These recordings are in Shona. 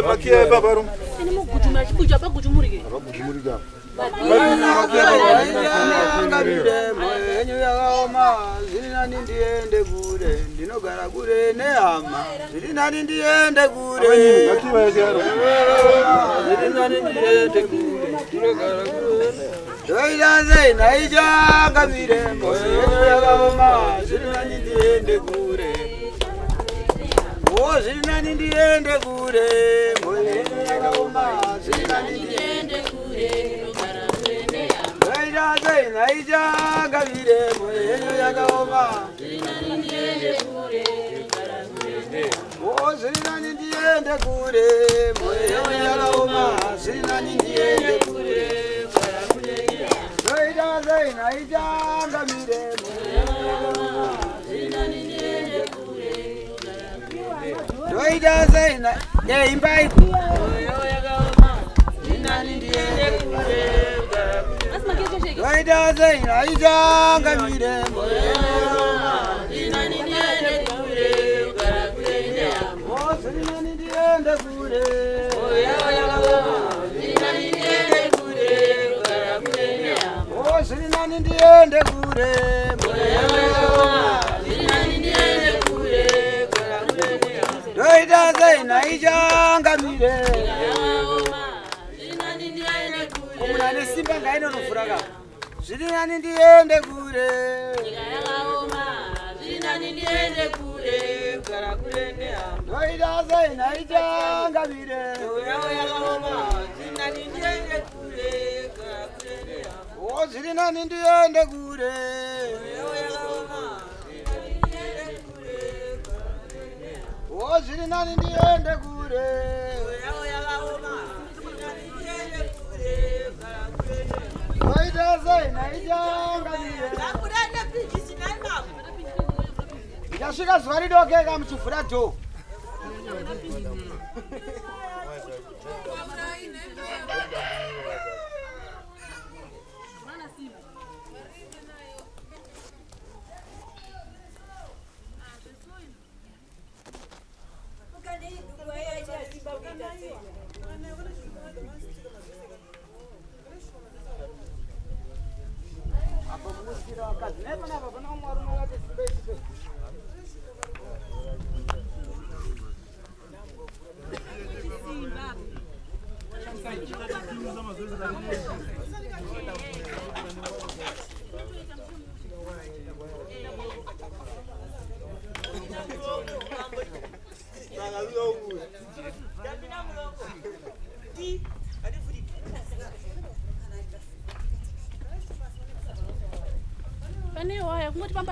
Makia babarum. Ini mau gujuma cipuja apa gujumuri? Apa gujumuri ga?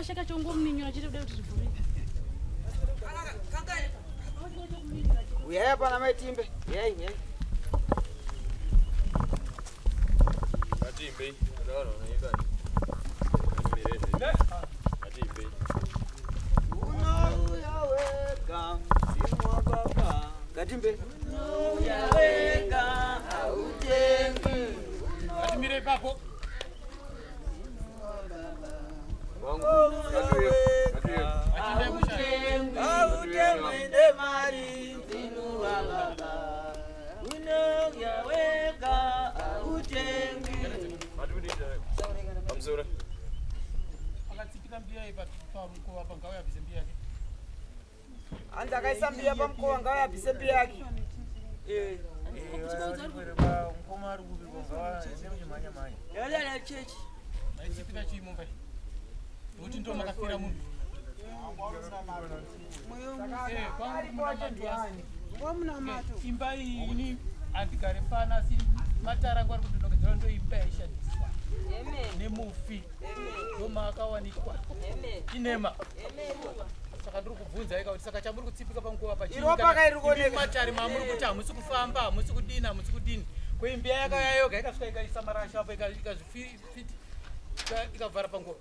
Shaka chongo mninyo na chiri kuti zvivuri. Uya hapa na maitimbe. Yai. Atimbe. Ndoro naika. Atimbe. Unaweka simwa baba. Gatimbe. Unaweka aujengi. Atimbire papo. Anda kaisambia pamkoa ngawa yapise mbia yake. Mkoma rubi bonga sema manya manya. Yale ya chechi. Naisipika chimo mbai. Uti ndo makafira mundu. Imba iyi ini andigare pana si matara ngwari kuti ndogedzera ndo imba yaishandiswa. Nemufi. Ndoma akawanikwa. Inema. Saka ndiri kubvunza ika kuti saka chamuri kutsipika pamukova pachini. Iropa iri kuoneka. Matari mamuri kuti hamusi kufamba, hamusi kudini. Kuimba yakaya yoga ikasvika ikaisa marasha apo ikazvifiti. Ikavhara pangoro.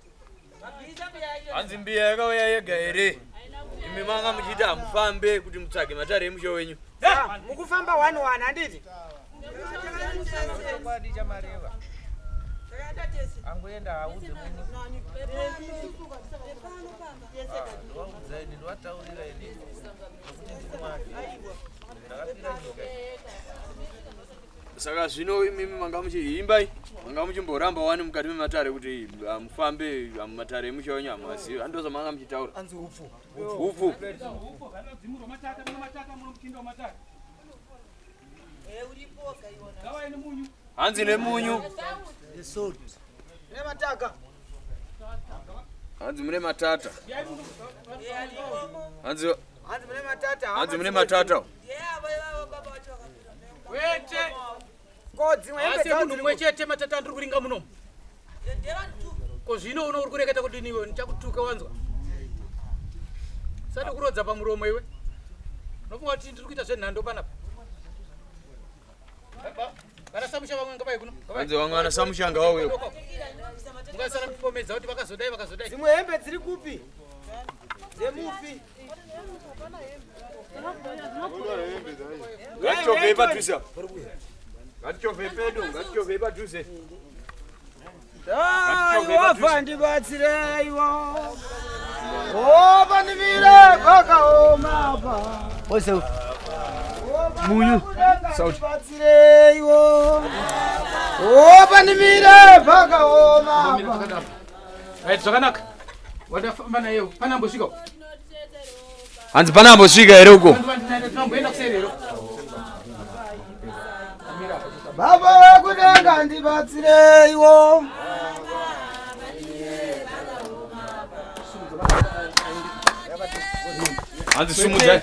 Hanzi mbiya yakauya yega here. Imi manga muchita mufambe kuti mutsvage matare emusho wenyu. Mukufamba 1-1 handiti? Angoenda auze mwenye. Zaidi ndo ataulira elimu. Saka zvino mimi manga muchiimbai manga muchimboramba wani mukati mematare kuti mufambe matare emushaonyo amasiyo andoza manga muchitaura anzi upfu upfu hanzi nemunyu nemataka hanzi mune matata hanzi mune matata hanzi mune matata Wete. Kodzi mwembe Asi munhu mwechete matata ndiri kuringa muno. Ko zvino uno uri kureketa kuti niwe ndichakutuka wanzwa. Sadi kurodza pamuromo iwe. Unofunga kuti ndiri kuita zvenhando panapa. Kana samusha vamwe ngabai kuno. hanzi wangana samushanga wawe Ungasara mupomedza kuti vakazodai. Dzimwe hembe dziri kupi? Dzemufi. Ngatichove padhuze. Ngatichove pedo, ngatichove padhuze. Wava ndibatsireiwo. Panimire pakaoma pa. Ose. Munyu. Sauti. Batsireiwo. Panimire pakaoma pa. Right, zvakanaka. Wadafamba nayo. Panambosvika. Hanzi panambosvika here uko. Tinomboenda kuserero. Baba vakudenga ndibatsireiwo. Hanzi sumudzai.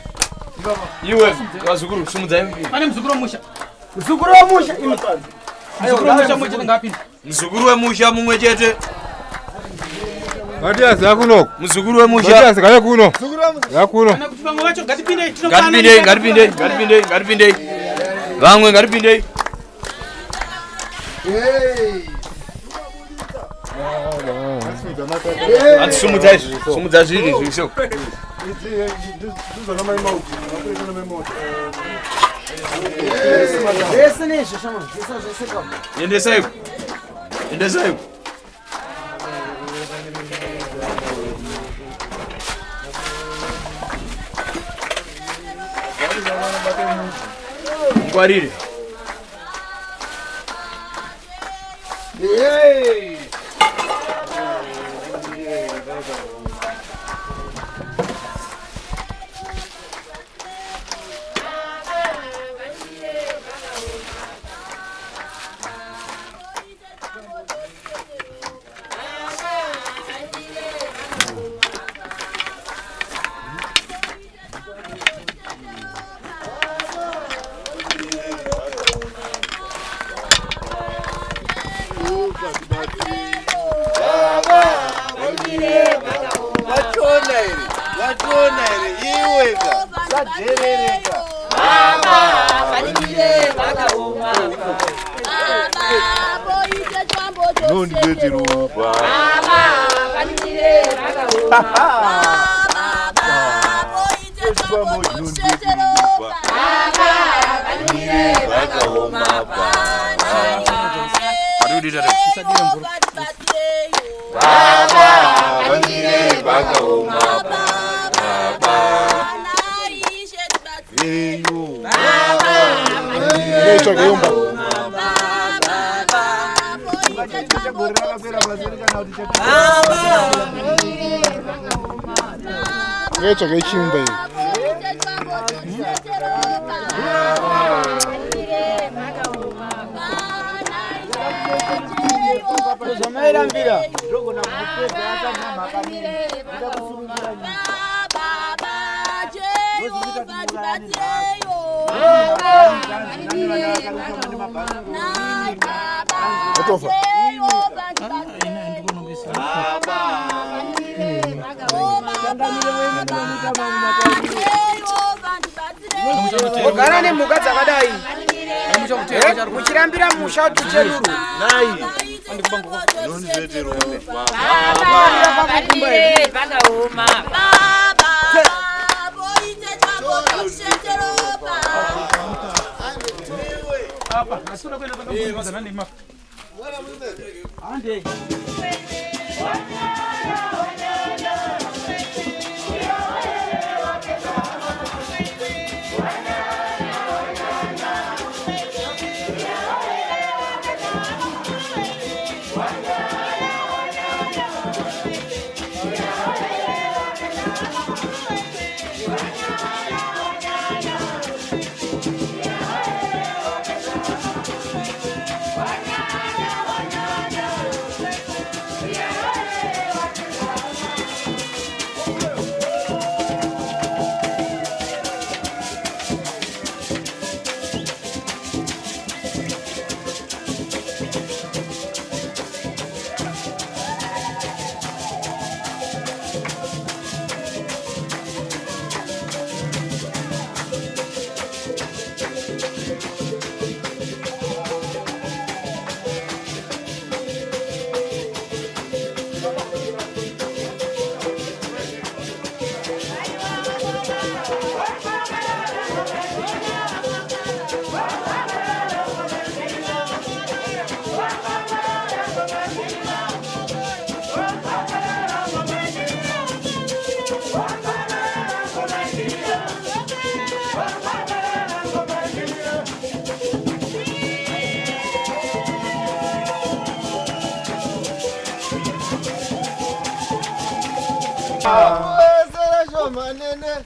Iwe wazukuru sumudzai. Pane muzukuru wemusha. Muzukuru wemusha inotanzi. Muzukuru wemusha mwechete ngapini. Muzukuru wemusha mumwe chete. Matias yakuno. Muzukuru wemusha. Matias kaya kuno. Yakuno. Kana kuti vamwe vacho ngatipindei ngatipindei. Vamwe ngatipindei. Hanzi sumudzai zviri zvisho. Endesai. Ngwarire. Echa que chimba aí. Ogara nemhuka dzakadai muchirambira musha tucheruru Ande.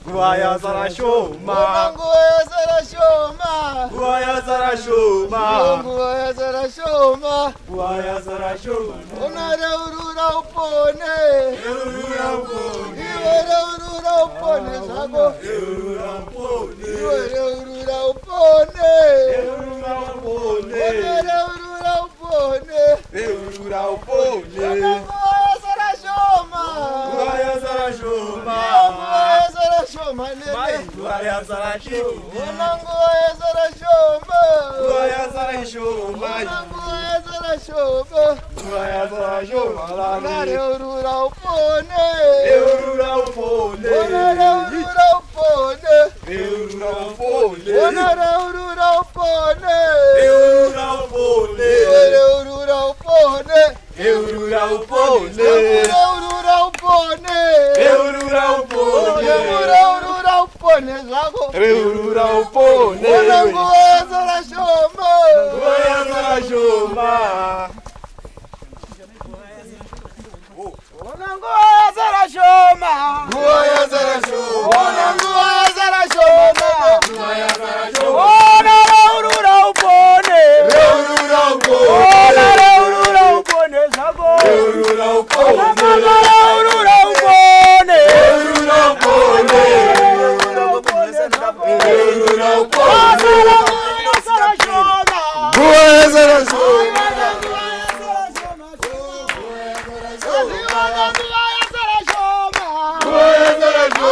Guaya zara shoma, Guaya zara shoma, guaya zara shoma, guaya zara shoma, guaya zara shoma. onara urura upone, Eurura upone, iwere urura upone zako, eurura upone, iwere urura upone, eurura upone, onara urura upone, eurura upone. guaya zara shoma, Guaya zara shoma, guaya zara shoma nene, guaya zara shoma, guaya zara shoma, guaya zara shoma, guaya zara shoma. guaya zara shoma. Onare urura upone, Eurura upone, onare urura upone, eurura upone, onare urura upone, eurura upone, iwere urura upone, eurura upone, urura upone, eurura upone, urura upone zako, eurura upone. onangu ezara shoma, Guaya zara shoma, Onango azara shoma. guaya zara shoma, onangu ezara shoma, guaya zara shoma, Onara urura upone. urura upone, Onara urura upone zako. eurura upone, Onara urura upone. eurura upone, Urura upone zako. eurura upone. Azara azara shoma. guaya zara shoma, guaya zara shoma,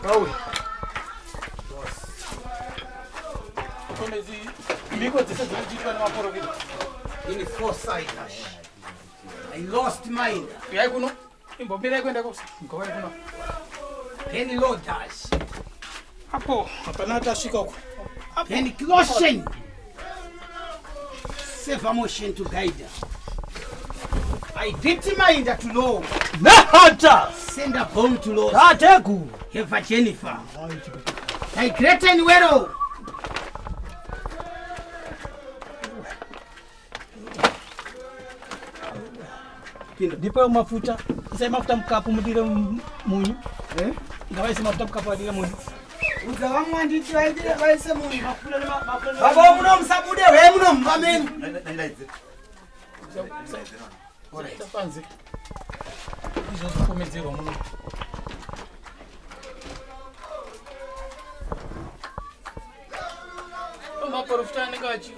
Kauli. In foresight, I lost mine. Yai kuno. Imbobira kwenda kosi. Ngowai kuno. Penny loaders. Hapo hapana atashika huko. Penny closen. Safe motion to guide. I determined to law. Nehata. Send a bomb to law. Tategu. Eva Jennifer. I great and well. Ndipo mafuta. Sasa mafuta mkapu mdile munyu. Ngawaisi mafuta mkapu adile munyu. Uzawamu anditi waidile waise munyu. Baba muno msabude we muno mbameni. Tapanze. Izo zikomedzerwa muno. Maprofita anenge vachi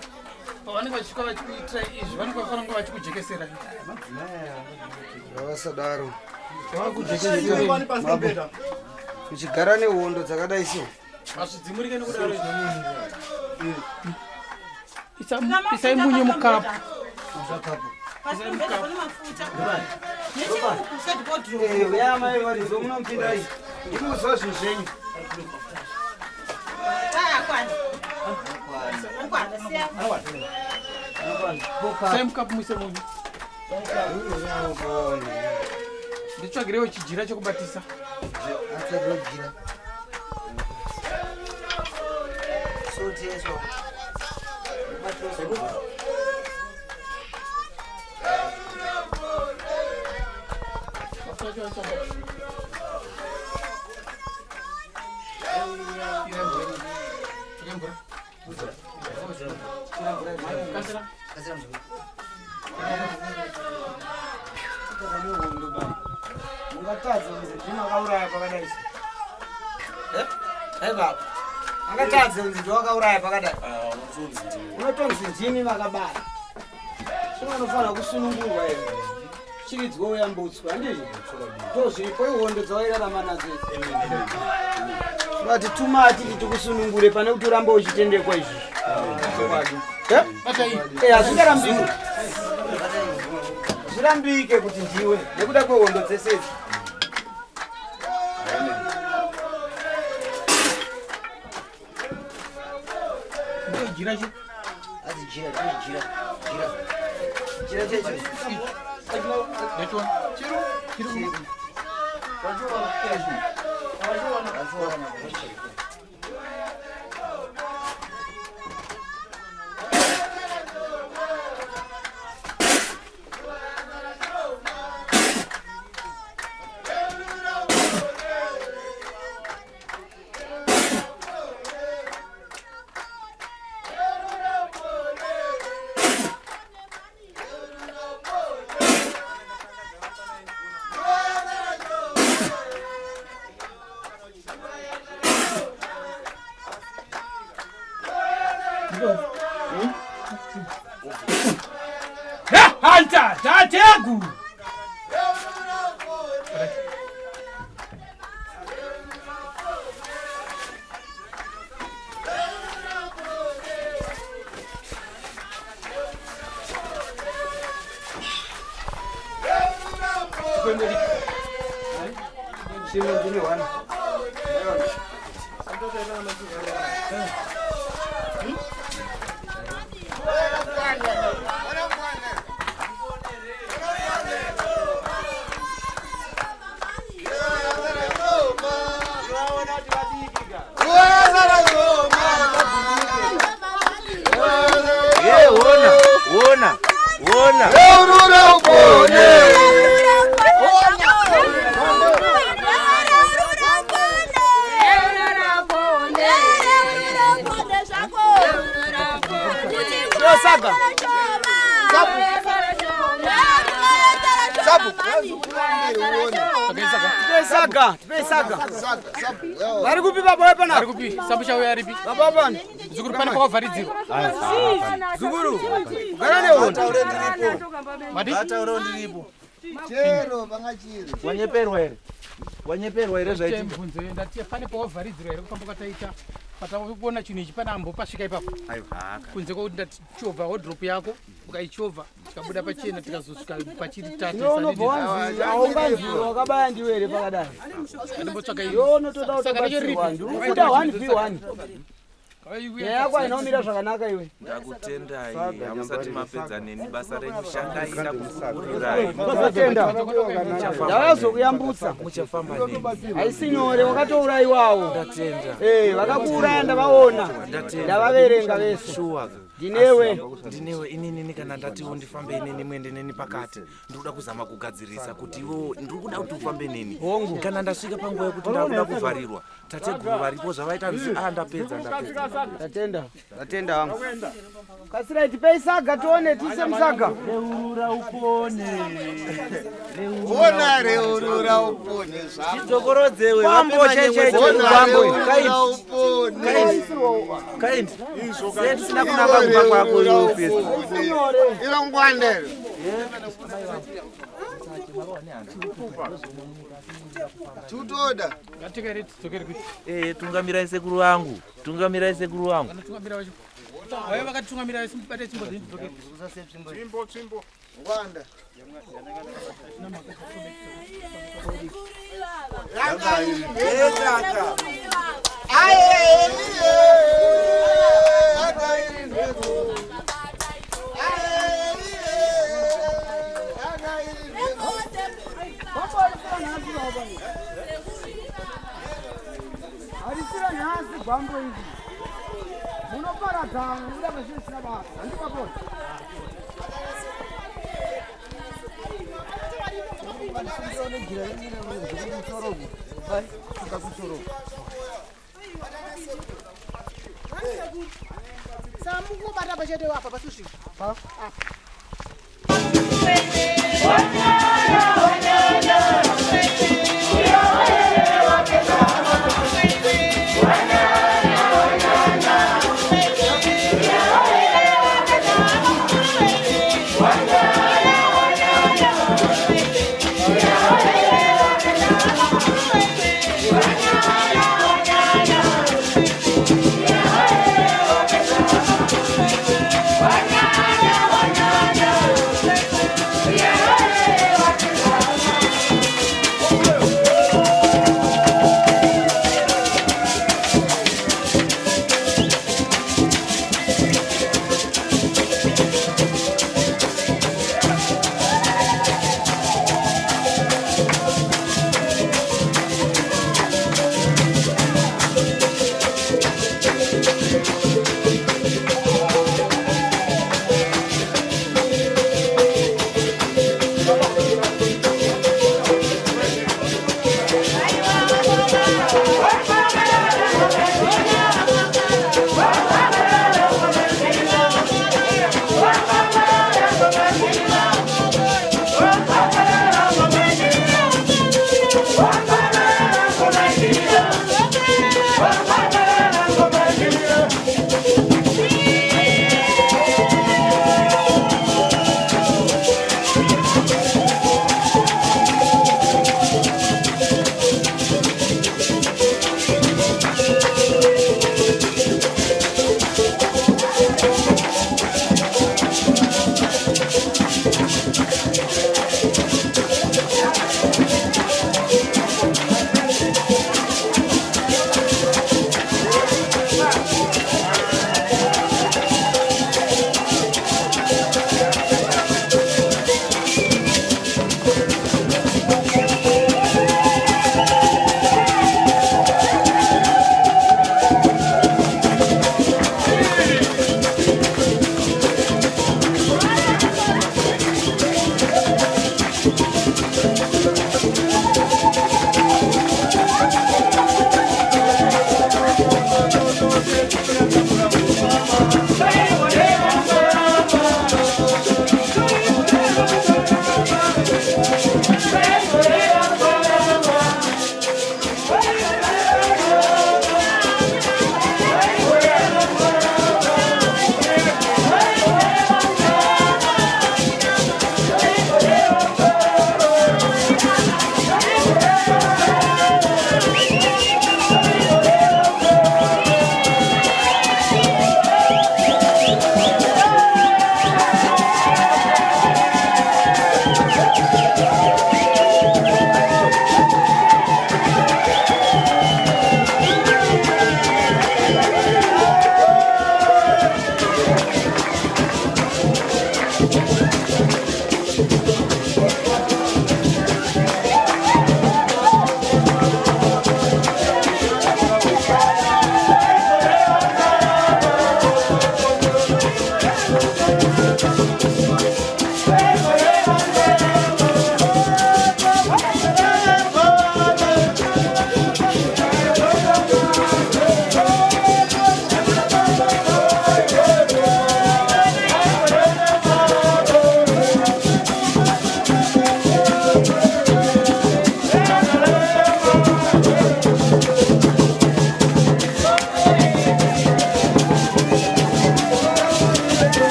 pavanenge vachisvika vachikuitira izvi vanenge vafanira kunge vachikujekesera. Vasadaro. Kuchigara nehondo dzakadai so. Hazvidzimurike nekudaro. Isai munyu mukapu. Uyamai varizo munompinda izvi. Ndikuziva zvinhu zvenyu. Sai mukapu muise munyu. Nditsvagirewo chijira chokubatisa. Ungatadza kuti ndimakauraya pakadai. Baba. Angatadza kuti ndwakauraya pakadai. Unotonzi ndini vakabara. Zvinofanira kusunungurwa here. Chiridzwa uyambutswa ndizvo. Ndozviripo ihondo dzawairarama nadzo. Vati tumati tikusunungure pane kuti urambe uchitendekwa izvi. Hazvingarambike. Zvirambike kuti ndiwe nekuda kwehondo dzese idzi. Jira chi? Asi jira. Jira chechi. Which one? Chiru. Nehata. Tategu. Ona. Saga. Saga. Vari kupi baba pana? Vari kupi? Sabu chauya ripi? Baba pana. Zukuru pana kwavharidzirwa. Zukuru. Gara nehondo. Mati? Atauro ndiripo. Chero vangachiri. Wanyeperwa here zvaiti. Chembunzo ndati pane kwavharidzirwa here kufamba kwataita. Patakuona chinhu ichi pana ambo pasvika ipapo. Kunze kwekuti ndati chovha wardrobe yako ukaichovha tikabuda pachena tikazosvika pachiri tatu. Wakabaya ndiwe here pakadai. Ndimbotsvaka Yo unotoda kutobatsirwa. Ndikuda 1v1. yako inomira zvakanaka iwe. Ndakutendai hamusati mapedza neni basa renyu shandai ndakupurirai. Ndakutenda. Ndakazokuyambutsa. Muchafamba neni. Haisi nyore wakatourayiwawo. Ndatenda. Vakakuuraya ndavaona. Ndavaverenga vese. Shuwa. Ndinewe inini kana ndatiwo ndifambe inini muende neni pakati. Ndikuda kuzama kugadzirisa kuti iwo ndikuda kuti ufambe neni. Kana ndasvika panguva yekuti ndakuda kuvharirwa. Tateguru varipo zvavaita ndapedza. Ndatenda hangu. Kasira tipei saga tione tise musaga. Reurura upone. Ona reurura upone. Chidzokorodzewe Kwambo cheche Kwambo. Kaindi. Sina kuna bagwa kwako iwe pesa. Ilo ngwandero. Tutoda. Tungamirai sekuru wangu. Tungamira wacho. Waya vakatungamira vese mubate chimbo dzingi dzokera. Chimbo. Ngwanda. Harisira nhasi gwambo izi. Munoparadzana nekuda kwezvisina basa. Handikapona. Samukubata pachete wapa pasusvika. Yeah.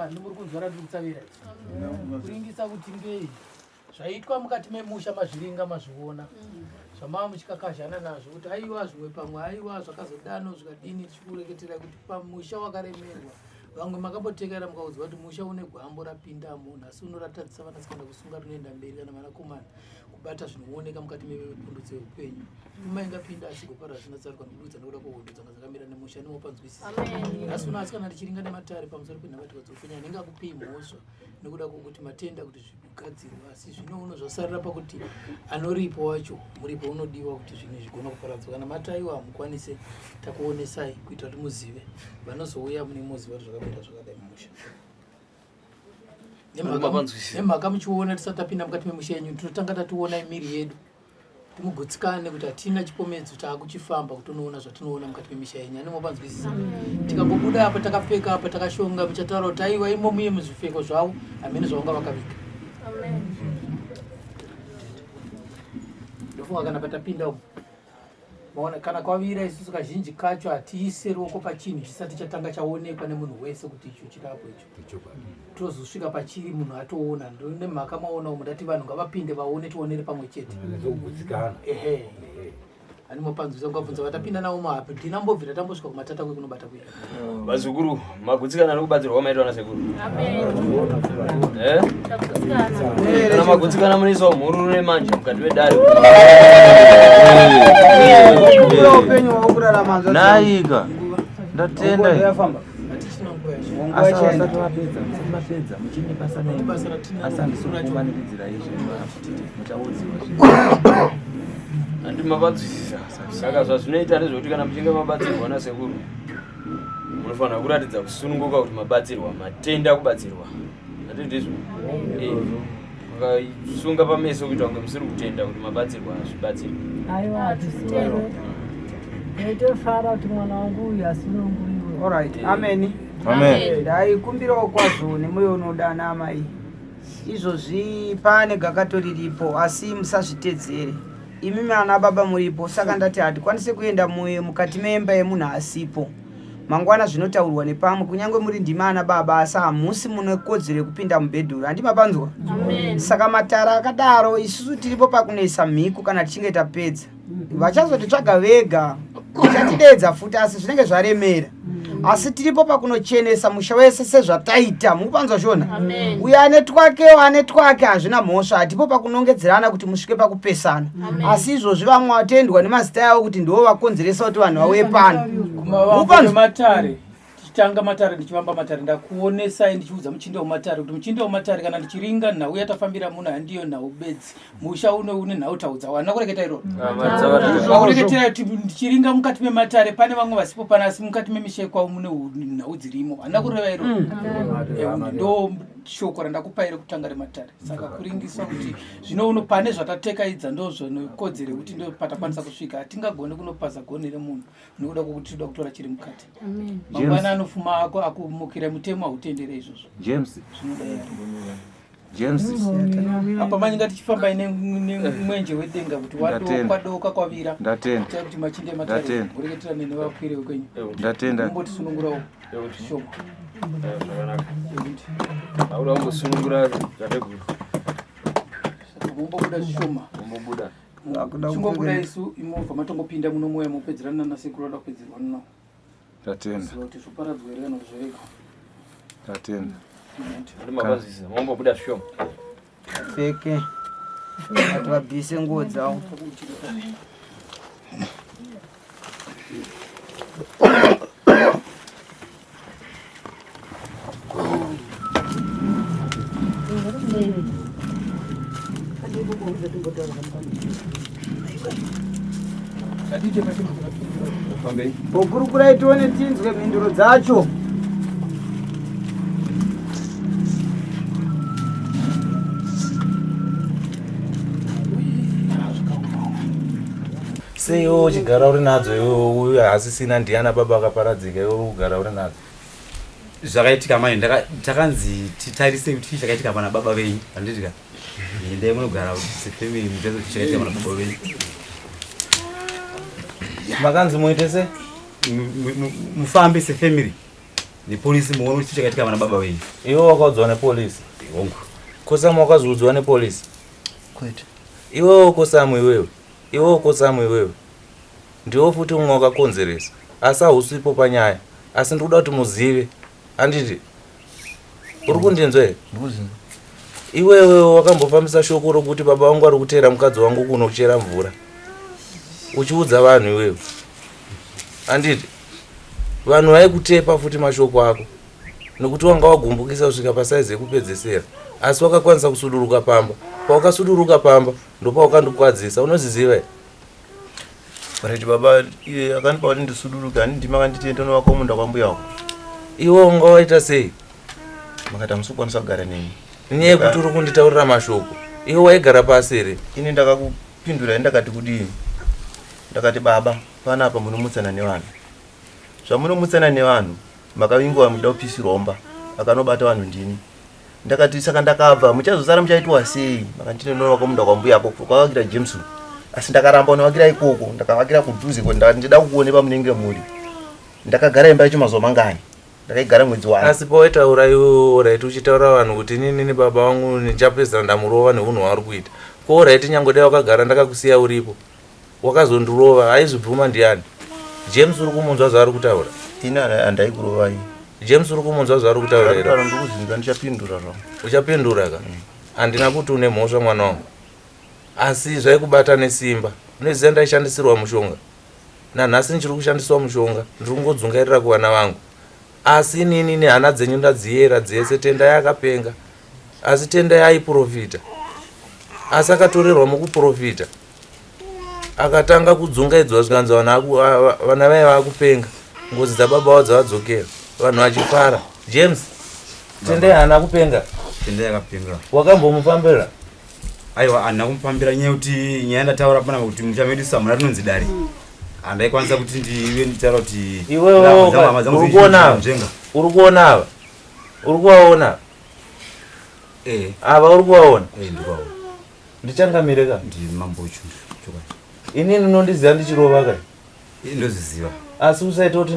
Mwari muri kunzwara ndiri kutsavira kuringisa kuti ngei zvaitwa mukati memusha mazviringa mazviona zvamava muchikakazhana nazvo kuti aiwa zvimwe pamwe aiwa zvakazodano zvikadini tichikureketera kuti pamusha wakaremerwa vamwe makambotekera mukaudzwa kuti musha une gwambo rapindamo nhasi unoratadzisa vanasikana kusunga rinoenda mberi kana vanakomana kubata zvinooneka mukati mepundo dzeupenyu umaingapinda achigopara zvinatsarwa nokududza nokuda kwehondo dzanga dzakamira nemusha nemopanzwisisa nhasi unoasikana ndichiringa nematare pamusoro penhavatirwa dzeupenya anenge akupei mhosva nekuda kwokuti matenda kuti zvigadzirwa asi zvino uno zvasarira pakuti anoripo wacho muripo unodiwa kuti zvinhu zvigona kuparadzwa kana mataiwa hamukwanise takuonesai kuitira kuti muzive vanozouya mune muziva kuti zvakamira zvakadai mumusha nemhaka muchiona tisati tapinda mukati memusha yenyu tinotanga tationa miri yedu timugutsikane kuti hatina chipomedzo taakuchifamba kutonoona zvatinoona mukati memisha yenyu animopanzwisisa tikambobuda apa takapfeka apa takashonga muchataura kuti aiwa imo muye muzvipfeko zvavo hamene zvaunga vakavika ndofunga kana patapinda umu maona kana kwavira isusu kazhinji kacho hatiise ruoko pachinhu chisati chatanga chaonekwa nemunhu wese kuti icho chirapo icho tozosvika pachiri munhu atoona nemhaka maona umu ndati vanhu ngavapinde vaone tionere pamwe chete ehe animopanzwisa ngabvunza vatapinda navo mahapi ndinambobvira tambosvika kumatata kwekunobata kuya vazukuru magutsikana nokubatsirwa kwamaitwa nasekuru kana magutsikana munoisawo mhururu nemanje mukati medare naika ndatenda asatwapedza muchinipasanaasandisomanikidzira izvo muchaudziwa andimabatsisa saka zvazvinoita ndezvekuti kana muchinge mabatsirwa nasekuru munofanira kuratidza kusununguka kuti mabatsirwa matenda kubatsirwa handindizvo makasunga pameso kuita kunge musiri kutenda kuti mabatsirwa hazvibatsirwa aiwa hatisitero nditofara kuti mwana wangu uyu asununguriwe. Alright, amen. Ndaikumbirawo kwazvo nemwoyo unoda namai izvozvi pane gakato riripo asi musazvitedzere imi ana baba muripo saka ndati hatikwanise kuenda mukati memba yemunhu asipo mangwana zvinotaurwa nepamwe kunyange muri ndima ana baba asi hamusi mune kodzero yekupinda mubhedhuru handimapanzwa saka matara akadaro isusu tiripo pakunoisa mhiku kana tichinge tapedza vachazotitsvaga vega tichatidedza futi asi zvinenge zvaremera asi tiripo pakunochenesa musha wese sezvataita mupanzwa shona uye ane twake hazvina mhosva hatipo pakunongedzerana kuti musvike pakupesana asi izvozvi vamwe vatendwa nemazita yavo kuti ndivo vakonzeresa kuti vanhu vauye pano matare tichitanga matare ndichivamba matare ndakuonesai ndichiudza muchinde wematare kuti muchinde wematare kana ndichiringa nhau yatafambira munhu handiyo nhau bedzi musha une nhau taudza wana kureketa iroro vakureketera kuti ndichiringa mukati mematare pane vamwe vasipo pana asi mukati memisha kwavo mune nhau dzirimo handina kureva iroro ndo shoko randakupa iri kutanga rematare saka kuringisa kuti zvino uno pane zvatatekaidza ndo zvinokodzere kuti ndo patakwanisa kusvika hatingagone kunopasa goni remunhu nokuda kwokuti toda kutora chiri mukati mangwana anofuma akumukira mutemo hautendere izvozvo James apa manyinga tichifamba nemwenje wedenga kuti kwadoka kwavira ndatenda kuti machinde matare kureketera nevakwire wekwenyu ndatenda mbotisunungurawo shoma auda kumbosunungura kateguru mumbobuda zvishoma chimbobuda isu imovha matongopinda muno moya mupedzerana nasekuru ada kupedzerwa nno ndatenda kuti zvoparadzwa here kana kuzvoreka ndatenda ndimabazisa mombobuda zvishoma pfeke kuti vabvise nguo dzavo pokurukurai tione tinzwe mhinduro dzacho seiwo uchigara uri nadzo iwe hasi sina ndiana baba akaparadzika iwe ugara uri nadzo zvakaitika mai takanzi titarise kuti chakaitika pana baba venyu handitika endai munogara sefamily mutarise kuti chakaitika pana baba venyu makanzi muite se mufambe sefamily nepolisi muone kuti chakaitika vana baba wenyu. Iwe wakaudzwa nepolisi? Hongu. Kosamu wakazodzwa nepolisi? Kwete. Iwe kosamu iwewe. Iwe kosamu iwewe. Ndiwo futi umwe wakakonzeresa. Asi hausipo panyaya. Asi ndikuda kuti muzive. Anditi. Uri kundinzwa here? Ndikuzinzwa. Iwewe wakambofambisa shoko rokuti baba wangu ari kutera mukadzi wangu kuno kuchera mvura. Uchiudza vanhu iwewe. Anditi. Vanhu vaikutepa futi mashoko ako. Nokuti wanga wagumbukisa kusvika pasaizi ekupedzesera. Asi wakakwanisa kusuduruka pamba. Pawakasuduruka pamba ndopa wakandikwadzisa. Unoziziva here? Pareti baba iye akanipa kuti ndisuduruka ndima kanditenda novako munda kwambuya wako. Iwe unga waita sei? Makati amusokwanisa kugara neni. Nyaya kuti uri kunditaurira mashoko. Iwe waigara pasi here? Ini ndakakupindura ndakati kudini. Ndakati baba panapa munomutsana nevanhu. Zvamunomutsana nevanhu makavingwa muda kupisirwa romba akanobata vanhu ndini. Ndakati saka ndakabva muchazosara muchaitwa sei? Makandinonova kwamunda kwambuya wako kwakakira James. Asi ndakaramba unowakira ikoko ndakavakira kudhuze ndida kukuone pamunenge muri. Ndakagara imba yacho mazuva mangani. Ndakaigara mwedzi wani. Asi pawaitaura iwe oraiti uchitaura vanhu kuti inini baba wangu ndichapedzana ndamurova neunhu hwaari kuita. Ko oraiti nyange dai wakagara ndakakusiya uripo. Wakazondurova haizobvuma ndiani? James uri kumunzwa zvaari kutaura? Ini handaikurova. James uri kumunzwa zvaari kutaura here? Ndikuzinzwa ndichapindura zvavo. Uchapindura ka? Handina kuti une mhosva mwana wangu. Asi zvaikubata nesimba. Unoziva ndaishandisirwa mushonga. Nanhasi ndichiri kushandiswa mushonga. Ndiri kungodzungairira kuvana vangu. Asi inini nehana dzenyu ndadziyera dzese tenda yakapenga. Asi tenda yaiprofita. Asi akatorerwa mukuprofita. Akatanga kudzungaidzwa zvikanzi vana vai vakupenga. Ngozi dzababa wavo dzavadzokera. Vanhu vachifara. James, tenda yahana kupenga. Tenda yakapenga. Wakambomufambira? Aiwa handina kumufambira nyaya yekuti nyaya ndataura panapa kuti muchamedisa muna rinonzi Dari. Handaikwanisa kuti ndive nditaura kuti iwewe uri kuona ava? Uri kuona ava? Uri kuvaona? Ava uri kuvaona? Ndikuvaona. Ndichangamire ka? Ndi mambo chundu. Inini unondiziva ndichirova ka? Ndoziziva. Asi usaita kuti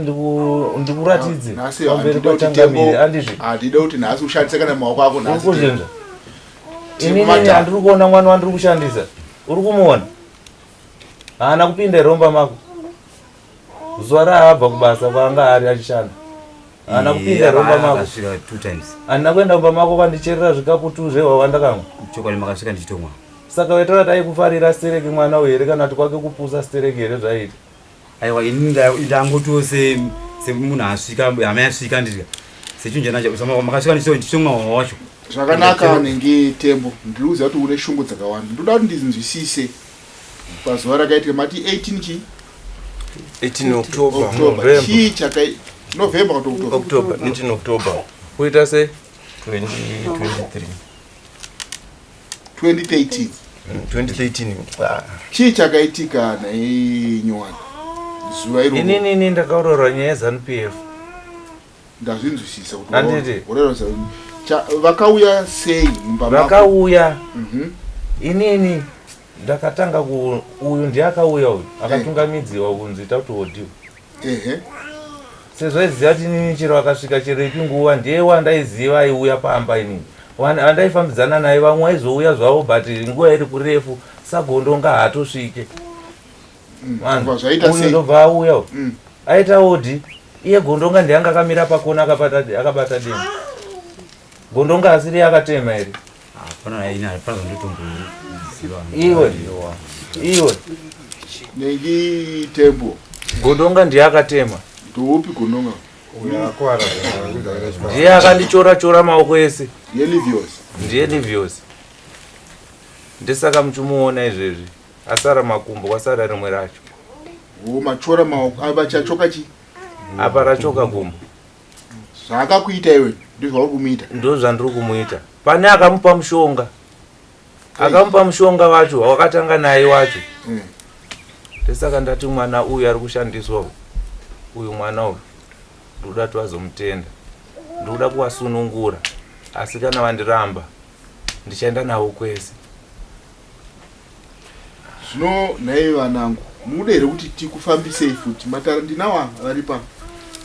ndikuratidze pamberi pachangamire andizvi. Handida kuti nhasi ushandise kana maoko ako nhasi. Urikuzvinzwa? Inini handiri kuona mwana wandiri kushandisa. Uri kumuona? Haana kupinda romba mako. Zuva raabva kubasa kwaanga ari achishanda. Haana kupinda romba mako. Akasvika 2 times. Handina kuenda romba mako kwandicherera zvikapu 2 zvewawandakamwa. Chokwadi makasvika ndichitomwa. Saka waitaura kuti aikufarira stereki mwana uyu here kana kuti kwake kupusa stereki here zvaiita? Aiwa ini ndangotiwo semunhu asvika hama yasvika ndidya. Sechinja nacho makasvika ndichitomwa hwawa wacho. Zvakanaka nenge Tembo. Ndiri kuziva kuti une shungu dzakawanda. Ndoda kuti ndinzwisise. Pazuva rakaitika mati 18 chi? 18 October. Chii chakai November to October. 19 October. Kuita sei? 2013. 2013. Chii chakaitika nainyowani? Zuva iro. Inini ndakaurora nyaya yeZANU-PF. Ndazvinzwisisa kuti handiti vakauya sei mumba mako? Vakauya. Inini ndakatanga uyu ndiye akauya uyu akatungamidziwa kunzi tauti hodiwa. Sezvo aiziva kuti inini chero akasvika chero ipi nguva ndiye wandaiziva aiuya pamba inini. Andaifambidzana naye vamwe vaizouya zvavo but nguva iri kurefu Sagondo ngahatosvike. Uyu ndobva auya aita odhi. Iye Gondonga ndiye anga akamira pakona akabata demo. Gondonga asiri akatema here? Hapana ina hapana ndotomboziva. Iwe Negi Tembo. Gondonga ndiye akatema. Ndoupi Gondonga? Ndiye akandichora maoko ese. Ndiye Livius. Ndisaka muchimuona izvezvi. Asara makumbo kwasara rimwe racho. Machora maoko avachachoka chi? Apa rachoka gumbo. Zvakakuita iwe ndizvauri kumuita? Ndo zvandiri kumuita. Pane akamupa mushonga. Akamupa mushonga wacho wakatanga naye wacho. Ndisaka ndati mwana uyu ari kushandiswa uyu mwana uyu ndoda twazomutenda. Ndoda kuwasunungura. Asi kana vandiramba ndichaenda nawo kwese. Zvino nai vanangu mude here kuti tikufambisei futi matara ndinawa vari pa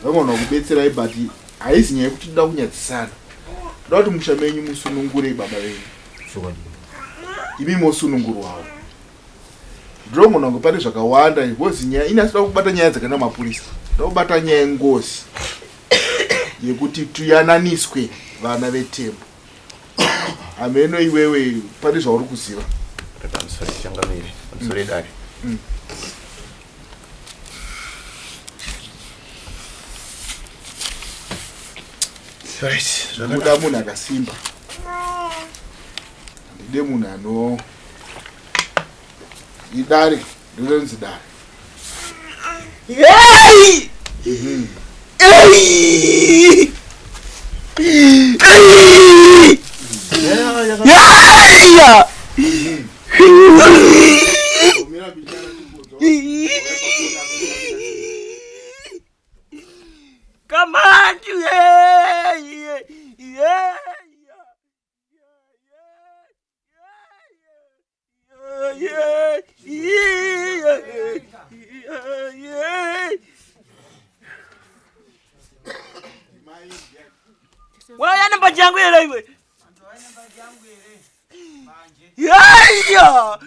vamwana kubetserai but Haizi nyaya yekuti ndoda kunyadzisana. Ndoda kuti musha menyu musunungure baba venyu. Imi mosunungurwawo. Ndiro munongo pane zvakawanda ngozi nyaya inasida kubata nyaya dzakana mapurisa. Ndoda kubata nyaya yengozi yekuti tuyananiswe vana veTembo. Ameno iwewe pane zvauri kuziva. Takamsori changamire. Amsori dare. Right. Ndoda munhu akasimba. Ndide munhu ano idare, ndinonzi dare. Yay! Come on, Waya namba jangu ile iwe. Yeah.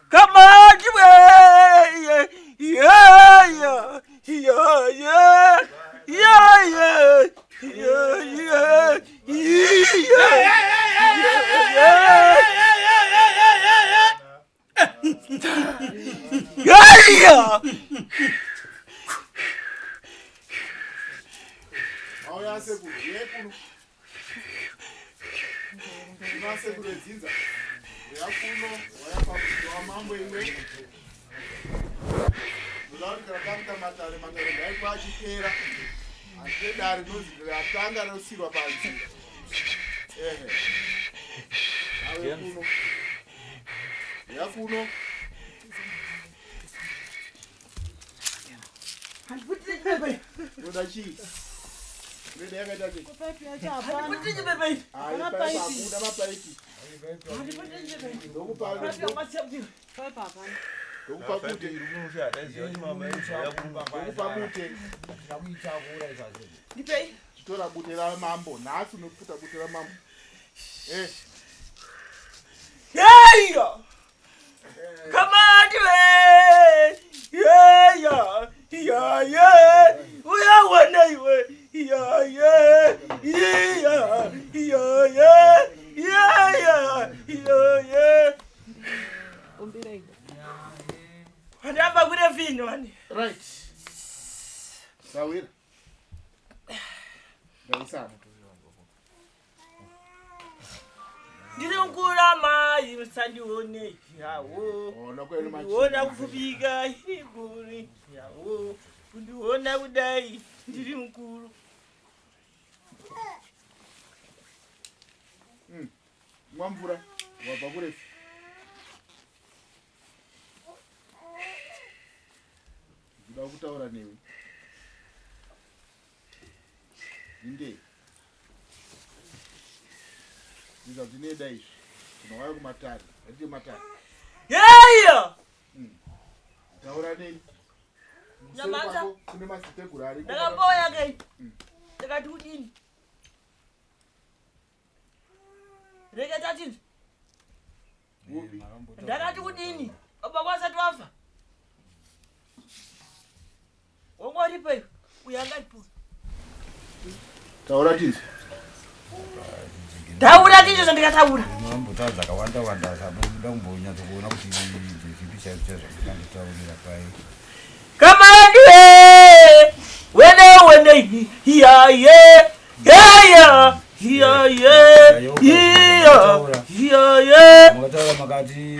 Come on, Chitora butera mambo, nasu nokuta butera mambo. Come on, we are one anyway. Right. Sawira. Daisana. Ndikura mai msandione yawo. Ona kufika iguri yawo. Ndiona kudai ndiri mkuru. Mwamvura wabva kurefu. Ndida kutaura newe. Inde. Ndiza ndineda izvi. Tinowaya kumatari. Ndiri matari. Yeah! Taura neni? Namata. Kune masiteguru ari. Ndakamboya kai. Ndakati kudini? Rega tati. Ndakati kudini? Baba kwasati wafa. Wongori pe. Uyanga ipo. Taura tizi. Taura tizi ndikataura. Mambo taza kawanda wanda sababu ndambonya kuona kuti chipisha chezo nditaurira pai. Come on, when Mukataura makati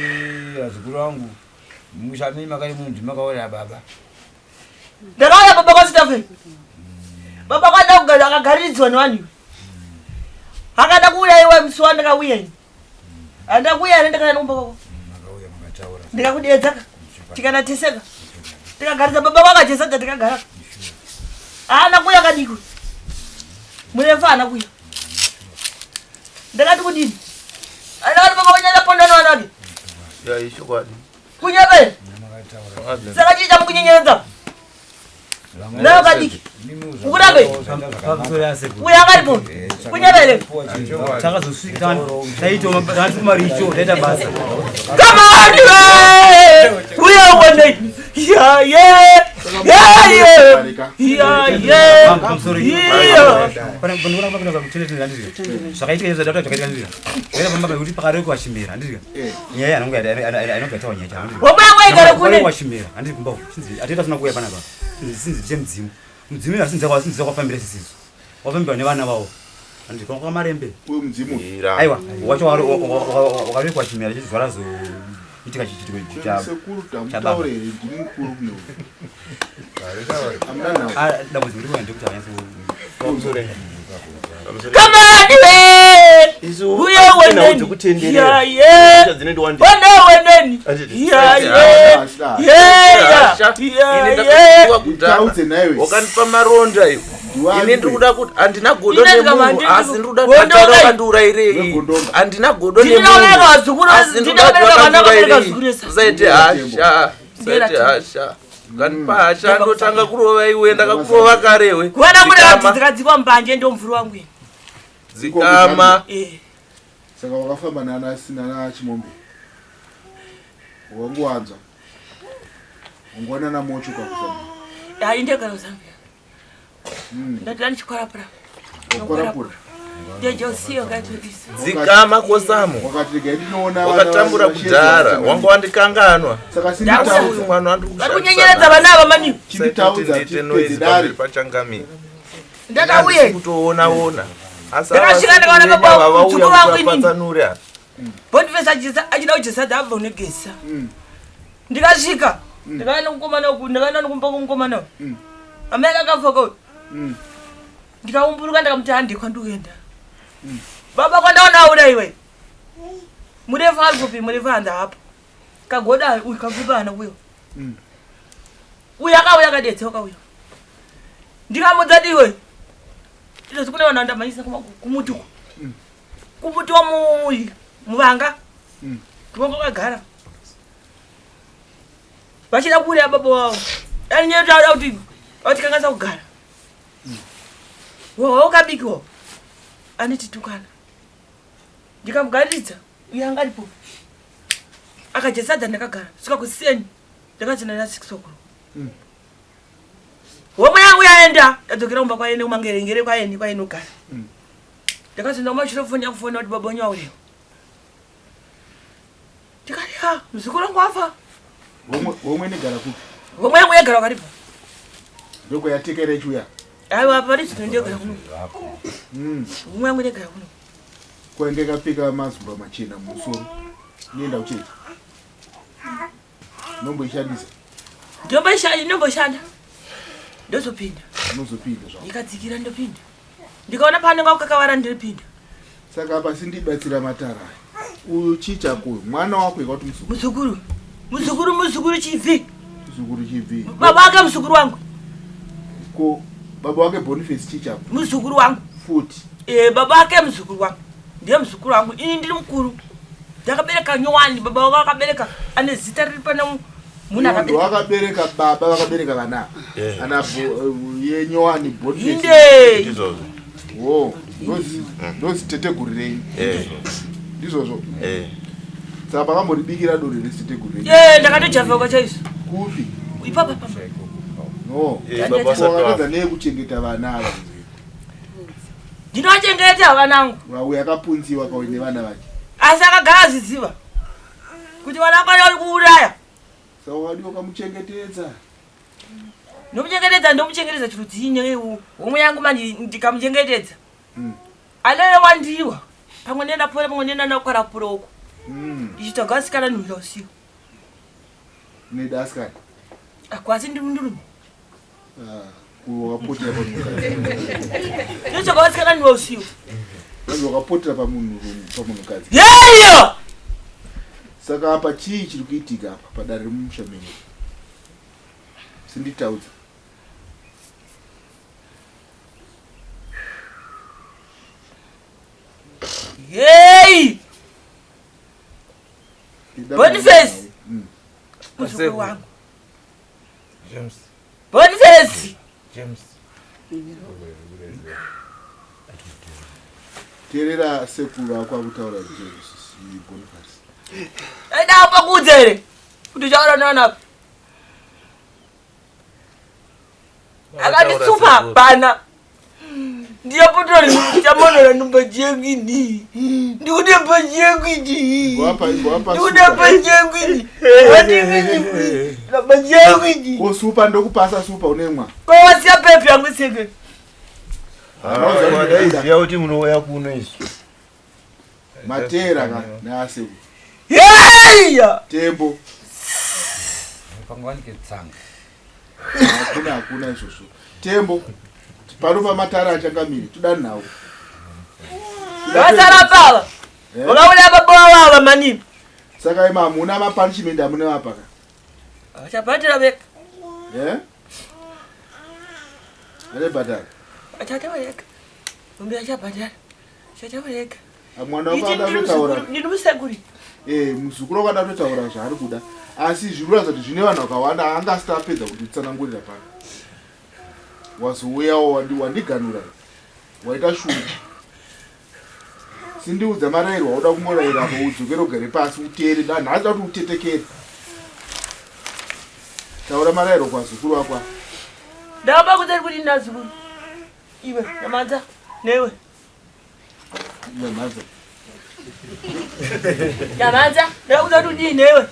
azukuru wangu mushami makati mundu makaora baba. Ndakauya baba kwasitafe. Baba kwada kugara akagaridzwa newani. Akada kuuya iwe msuwa ndakauya. Andakuya ndakana nomba kwako. Makauya makataura. Ndikakudedzaka. Tikanateseka. Tikagaridza baba kwakachesada tikagara. Ana kuya kadiko. Murefa ana kuya. Ndakati kudini? Ana baba kwanyanya pondano anake. Ya isho kwadi. Kunyabe. Saka chicha mukunyenyeredza. Nayo kadiki. Ukurabe. Uyakalipo. Kunyabele. Takazosvika taito maricho taita basa. Come on, we are one day. Yeah. I'm sorry. Pana ndona kuna kuchengetera ndizvo. Zvakaita izvo zvakaita ndizvo. Era mama kuti pakare kwashimira ndizvo. Yeye anongata wanyacha ndizvo. Wamwe kune kwashimira ndizvo kumba. Atita tuna kuya pana baba. Sinzi chemdzimu. Mudzimu asinza kwafambira sisizo. Wafambira nevana vavo. Ndiko kwa marembe. Uyu mudzimu. Aiwa, wacho wakari kwashimira chizvarazo itika chichitwe cha sekuru tamutaure ndimu kuru kuno. Amana. Dambudziko ndiko ndikuti ayanso. Come on, uye weneni. Taudze naye. Wakanipa maronda iyo. Ini ndikuda kuti andina godo nemunhu asi ndikuda tatara wakandura ire. Andina godo nemunhu asi ndikuda wakandura ire. Zaite hasha. Kanipa hasha ndotanga kurova iwe ndakakurova karewe. Kuona muri adzikadzikwa mbanje ndo mvuru wangu. Zikama. Saka wakafamba nana Chimombe. Wangu wanza. Ungona na mocho kwa kusema. Indegara Zambia. Ndadani chikwarapura. Chikwarapura. Jeje sio gaitodisa. Zikama kosamo. Wakati gaitinoona wakatambura kudhara. Wangu wandikanganwa. Saka sinditaudza mwana wandikusha. Varikunyenyeredza vana ava mani. Chinditaudza tinoizidari pachangamira. Ndakauye. Kutoona. Ndakashika ndakaona baba mchukuru wangu inini. Boniface achida kuchesa abva unegesa. Ndikasvika. Ndakaenda kukomana uku, ndakaenda nokumba kumukomana. Ameka kafoka. Ndikaumburuka ndakamuti handikwa ndikuenda. Baba kwandaona uda iwe. Murefu ari kupi, murefu anda hapo. Kagoda uyu kakupana uyo. Uyu akauya akadetsoka uyo. Ndikamudza diwe. Ilo sikune wana ndamanyisa kumuti uko. Kumuti wa muvanga. Kumoko kagara. Vachida kuri baba wao. Yani nyewe taura kuti kangasa kugara. Wo ukabikwa. Anititukana. Ndikamugariridza uyanga alipo. Akajesadza ndakagara. Sika kuseni. Ndakazina na 6 o'clock. Womwe yangu yaenda. Yadzokera kumba kwa ene umangerengere kwa ene ugara. Ndakazina umachirofoni yakufona kuti baba wanyu uriyo. Ndikati mzukuru wangu afa. Womwe negara kupi? Womwe yangu yagara karipo. Ndoko yatekera chuya. Aiwa pari tinondegara kuno. Womwe yangu negara kuno. Kwenge kapika mazumba machena musoro. Nienda uchechi. Nombo ishandisa. Nomboshanda. Ndozopinda. Nozopinda zvawo. Ndikadzikira ndopinda. Ndikaona pane ngakakawara ndopinda. Saka apa sindibatsira matara. Uyu chicha kuyu mwana wako ikati muzukuru. Muzukuru chivhi. Muzukuru chivhi. Baba wake muzukuru wangu. Ko baba wake Boniface chicha. Muzukuru wangu. Futi. Baba wake muzukuru wangu. Ndiye muzukuru wangu. Ini ndiri mukuru. Ndakabereka Nyowani, baba wake akabereka ane zita riri pana muna akabereka. Wakabereka baba wakabereka vana. Ana ye Nyowani Boniface. Inde. Ndizozo. Wo, ndozi tete gurirei. Ndizozo. Saka pakamboribikira dori resite gurirei. Ndakatojavuka chaizo. Kupi? Ipapa. No. Baba saka nekuchengeta vana ava. Ndinochengeta vanangu. Wauya akapunziwa kaone vana vake. Asi akagara ziziva kuti vana vake vari kuuraya. Saka wadiwa kamuchengetedza. Ndomuchengetedza chirudzine womwe yangu manje ndikamuchengetedza. Alele wandiwa. Pamwe nenda pole pamwe nenda nakwara puroko. Ichitogasikana nhira usiku. Nedasikana. Akwasi ndirume. Kuwapotera pamunhukazi. Ichitogasikana nhira usiku. Wakapotera pamunhukazi. Yeyo! Saka apa chii chiri kuitika apa padare remusha menyu. Sinditaudza. Hey! Boniface! Muzukuru wangu. Boniface! James. Terera sekuru wako akutaura James Boniface. Aida hapa kudzere. Kuti chaura nana. Akati super bana. Ndiye potoli chamonera numba jengini. Ndikude pajengini. Wapa Ndikude pajengini. Wati na pajengini. Ko super ndokupasa super unemwa. Ko wasiya pepi yangu seke. Wadaiziya kuti munoya kuno isu. Matera na aseku. Yeya! Tembo. Pangwani ketsanga. Hakuna izvozvo. Tembo. Panopa matara achangamiri tudani nawo. Wasara pala. Wakaona baba wao mani. Saka ima muna mapunishment amune wapaka. Achapatira beka. Ale badala. Achatawareka. Umbe achapatira. Achatawareka. Mwana wako adatotaura. Ndinomusaguri. Muzukuru wako adatotaura zvaari kuda. Asi zvirura zvati zvine vanhu vakawanda angasitapedza kuti tsanangurira pano. Wazouyawo wandiganura. Waita shungu. Sindiudza marayirwa uda kumurayira apo udzokere ugare pasi uteere danha asi kuti utetekere. Taura marayiro kwazukuru wako. Ndaba kutari kuti ndazukuru. Iwe namadza newe. Namadza. Namadza ndakuda kuti ndini newe.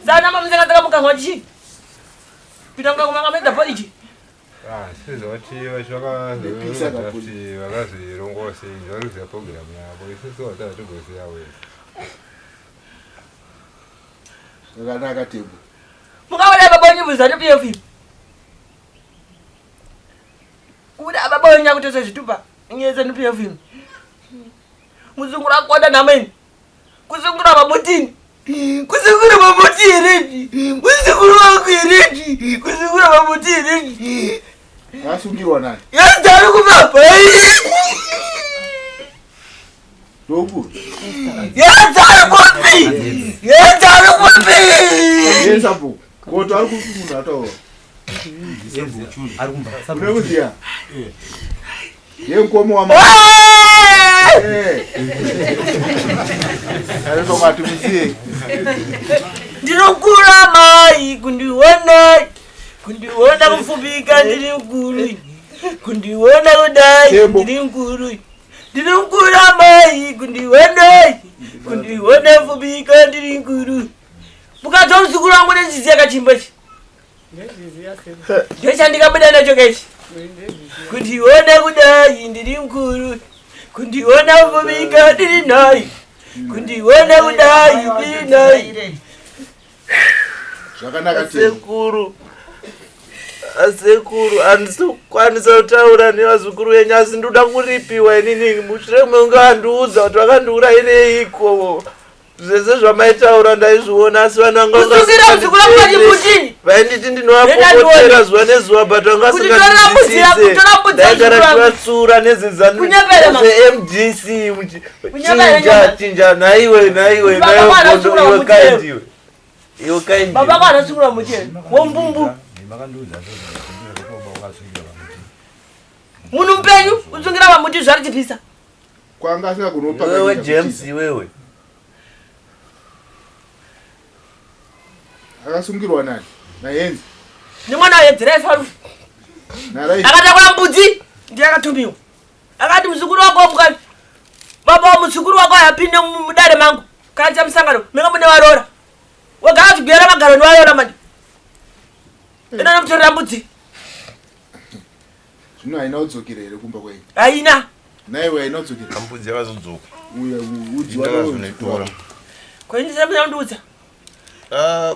Sana mama mzee nataka mkangwa chichi. Pitanga kumanga meda polichi. Sizoti vakazvirongose zvaruziva programu yavo isusu vatatogoziva wese. Zvakanaka Tembo. Mukaona baba nyimbuza ndi PF. Kuda baba nya kutose zvitupa. Nyeza ndi PF. Muzungura kwada nameni. Kuzungura mabotini. Kuzungura mabotini. Kuzungura mabotini. Kuzungura mabotini. Asungirwa nani? Yazari kubaba. Dogu. Yazari kupi. Yazari kupi. Yesa po. Koto ari kufunga atawo. Ari kumba. Sabuziya. Yenkomo wa ari ndo mati muzie. Ndinokura mai kundiona. Kundiona kufubika ndiri mkuru. Kundiona kudai ndiri mkuru. Ndinokura mai kundiona. Kundiona kufubika ndiri mkuru. Bukato msukuru wangu nechiziya kachimbo chi. Ndochandika buda nacho kechi. Kundiona kudai ndiri mkuru. Kundiona kufubika ndiri nai. Kundiona kudai ndiri nai. Zvakanaka Sekuru. Asekuru andisokwanisa kutaura nevazukuru venyu asi ndoda kuripiwa inini mushure meunge andiudza kuti vakandiurayireiko zvese zvamaitaura ndaizviona asi vanhu vainditi ndinovapopotera zuva nezuva but vangasinganzwisise tivatsura nezezanzemdc chinja naiwe iwe kaindiwe iwe kaindi baba kana sukura mucheni wombumbu munhu mupenyu utsungira vamuti zvari chipisa kwanga asingagonopaka wewe James wewe akasungirwa nani nayenzi nemwana wedhiraifa akatakura mbudzi ndiye akatumiwa akati muzukuru wako mukati baba muzukuru wako ayapinde mudare mangu kacha musangano menga mune varora wagara chigwera magaro nivarora mani ina nomutorera mbudzi zvino haina kudzokera here kumba kwenyu haina naiwe haina kudzokera mbudzi yakazodzoka udziwaazoitora kwendisemunandiudza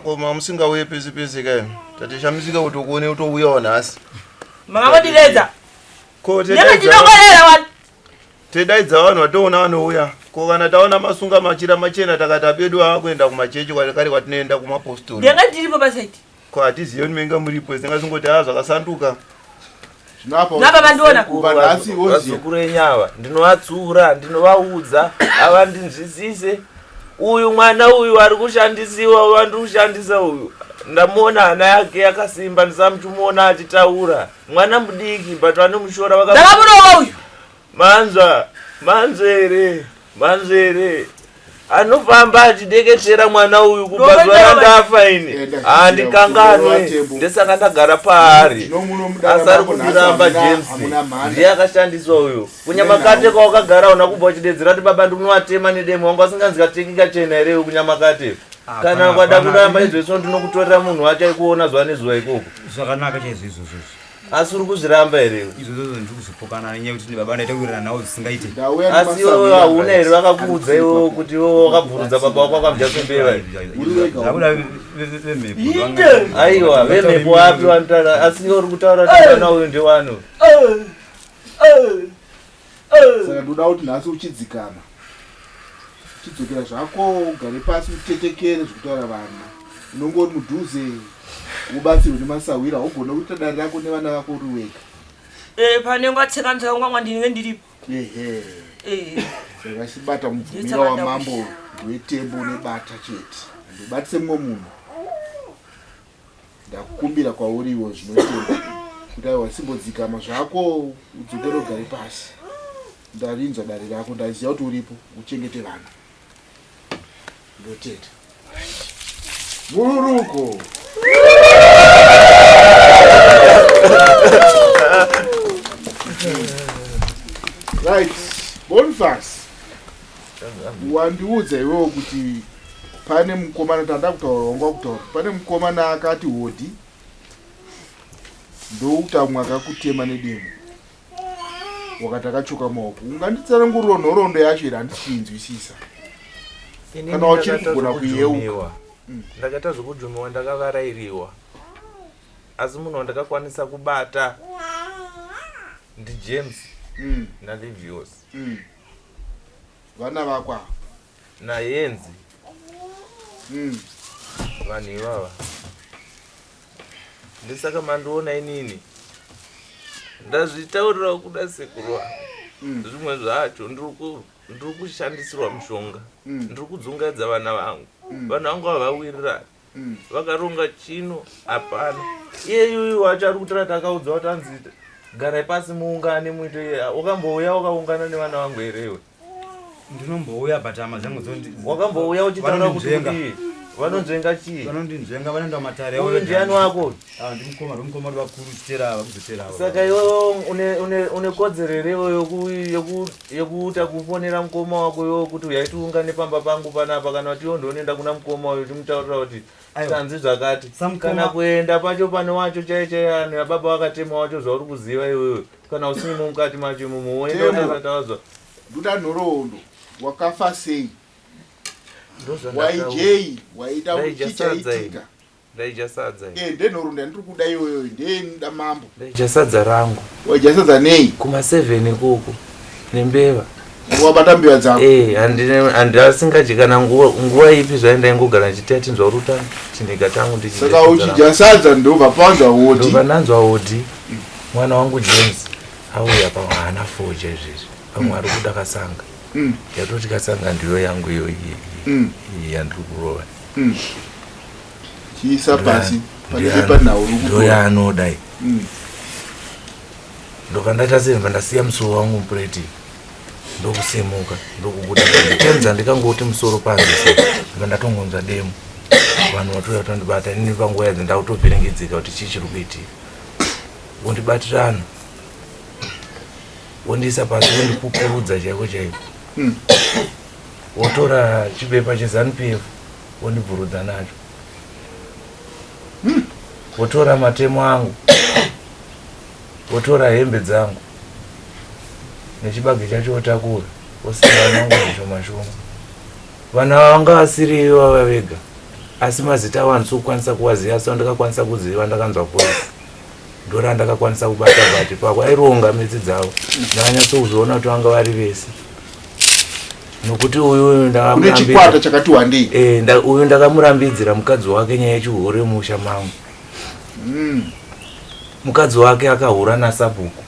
koma musingauye pese pese kayo tatishamisika kuti ukuone utouyawo nhasi makavodiredza nemechidongorera wani tedaidza vanhu vatoona vanouya ko kana taona masunga machira machena takati abedu akuenda kumachechi kari kwatinoenda kumapostori ndenge ndiripo pasaiti ko hatizivi kuti menga muripo singazingoti haa zvakasanduka napa vandiona vazukuru enyava ndinovatsura ndinovaudza ava ndinzwisise uyu mwana uyu ari kushandisiwa wandiri kushandisa uyu ndamuona hana yake yakasimba ndisamuchimuona achitaura mwana mudiki but vanomushora ndakamurowa uyu manzwa here anofamba achideketera mwana uyu kubva zuva ndafa ini handikanganwe ndesaka ndagara paari asari kundiramba James ndiye akashandiswa uyu kunyamakate kwawakagara una kubva uchidedzera kuti baba ndikunovatema nedemo wangu asinganzikatekika chena here kunyamakate kana kwada kuramba izvesvo ndinokutorera munhu wacho aikuona zuva nezuva ikoko zvakanaka chaizvo izvozvo asi uri kuzviramba here izvozvo ndiri kuzvipokana nenyaya kuti baba ndaita kuwirana nawo zvisingaite asi iwewe hauna here vakakuudza iwewo kuti iwewe wakabvurudza baba wako akamudya kwembeva zvakuda vemhepo aiwa vemhepo wapi vanotara asi iwe uri kutaura kuti mwana uyu ndewano saka ndoda kuti nhasi uchidzikana uchidzokera zvako ugare pasi utetekere zvekutaura vanhu unongori mudhuze ubatsirwe nemasawira ugone kuita dare rako nevana vako uri wega pane ngatseka nzakangwangwa ndinenge ndiripo saka chibata mubvumira wamambo wetembo unebata chete ndobatise mumwe munhu ndakukumbira kwauriwo zvinotemba kuti aiwa simbodzikama zvako udzokere ugare pasi ndarinzwa dare rako ndaziva kuti uripo uchengete vanhu ndoteta mururuko right Boniface wandiudza iwewo kuti pane mukomana tanda kutaura wanga kutaura pane mukomana akati hodi ndouta umwe akakutema nedemo wakati akachoka maoko unganditsananguriro nhoroondo yacho iri handichinzwisisa kana uchiri kugona kuyeuka ndakaita zvokudhumiwa ndakavarairiwa asi munhu wandakakwanisa kubata ndiJames naLivius vana vakwa nayenzi vanhu ivava ndisaka mandiona inini ndazvitaurirawo kuda sekuru vangu zvimwe zvacho ndiri kushandisirwa mushonga ndiri kudzungaidza vana vangu vanhu vangu havawirirani vakaronga chino hapana iye yuyu wacho ari kutira takaudza kuti anzi garai pasi muungane muite wakambouya wakaungana nevana vangu herewe ndinombouya but hama dzangu wakambouya uchitaura kuti vanonzvenga chii vanondinzvenga vanoenda matare uyu ndiani wako ndimukoma vakuru chitera vakuzotera saka iwewo une kodzero iweyo yekuita kufonera mukoma wako iwewo kuti uyaitiungane pamba pangu panapa kana kuti iwo ndoonoenda kuna mukoma uyu timutaurira kuti tanzi zvakati kana kuenda pacho pane wacho chaichai anhu ababa wakatema wacho zvauri kuziva iwewe kana usinimo mukati macho imomo woenda utasatawazva ndoda nhoroondo wakafa sei YJ waita uchichaitika ndaidya sadza ndenhoroondo yandiri kuda iyoyo ndenda mambo ndaidya sadza rangu waidya sadza nei kuma7 ikoko nembeva wabata mbeva dzako handasingadyi kana nguva ipi zvaindaingogara ndichiti atinzwa rutano chinhika tangu saka uchidya sadza ndobva panzwa hodi ndobva ndanzwa hodi mwana wangu James auya pamwe haana foja izvezvi pamwe ari kuda kasanga yatoti kasanga ndiyo yangu iyo yandiri kurova chiisa pasi panepanhau ndo yaanodai ndokandaita semva ndasiya musoro wangu mupureti ndokusemuka ndokuguta nditenza ndikangoti musoro panze ndibva ndatongonzwa demo vanhu vatoya kutondibata inini panguva yadzi ndakutopirengedzeka kuti chii chiri kuitika wondibatirana wondiisa pasi wondipupurudza chaiko chaiko wotora chipepa cheZANU-PF wondibvurudza nacho wotora matemo angu wotora hembe dzangu nechibage chacho wotakura wosiya vana vangu zvishoma shoma vana vanga vasiri ivava vega asi mazita avo handisi kukwanisa kuwaziva so ndakakwanisa kuziva ndakanzwa polisi ndora ndakakwanisa kubata bati pakwaironga midzi dzavo ndakanyatsokuzoona kuti vanga vari vese nokuti uyu chikwata chakati wandei uyu ndakamurambidzira mukadzi wake nyaya yechihore musha mangu mukadzi wake akahura nasabhuku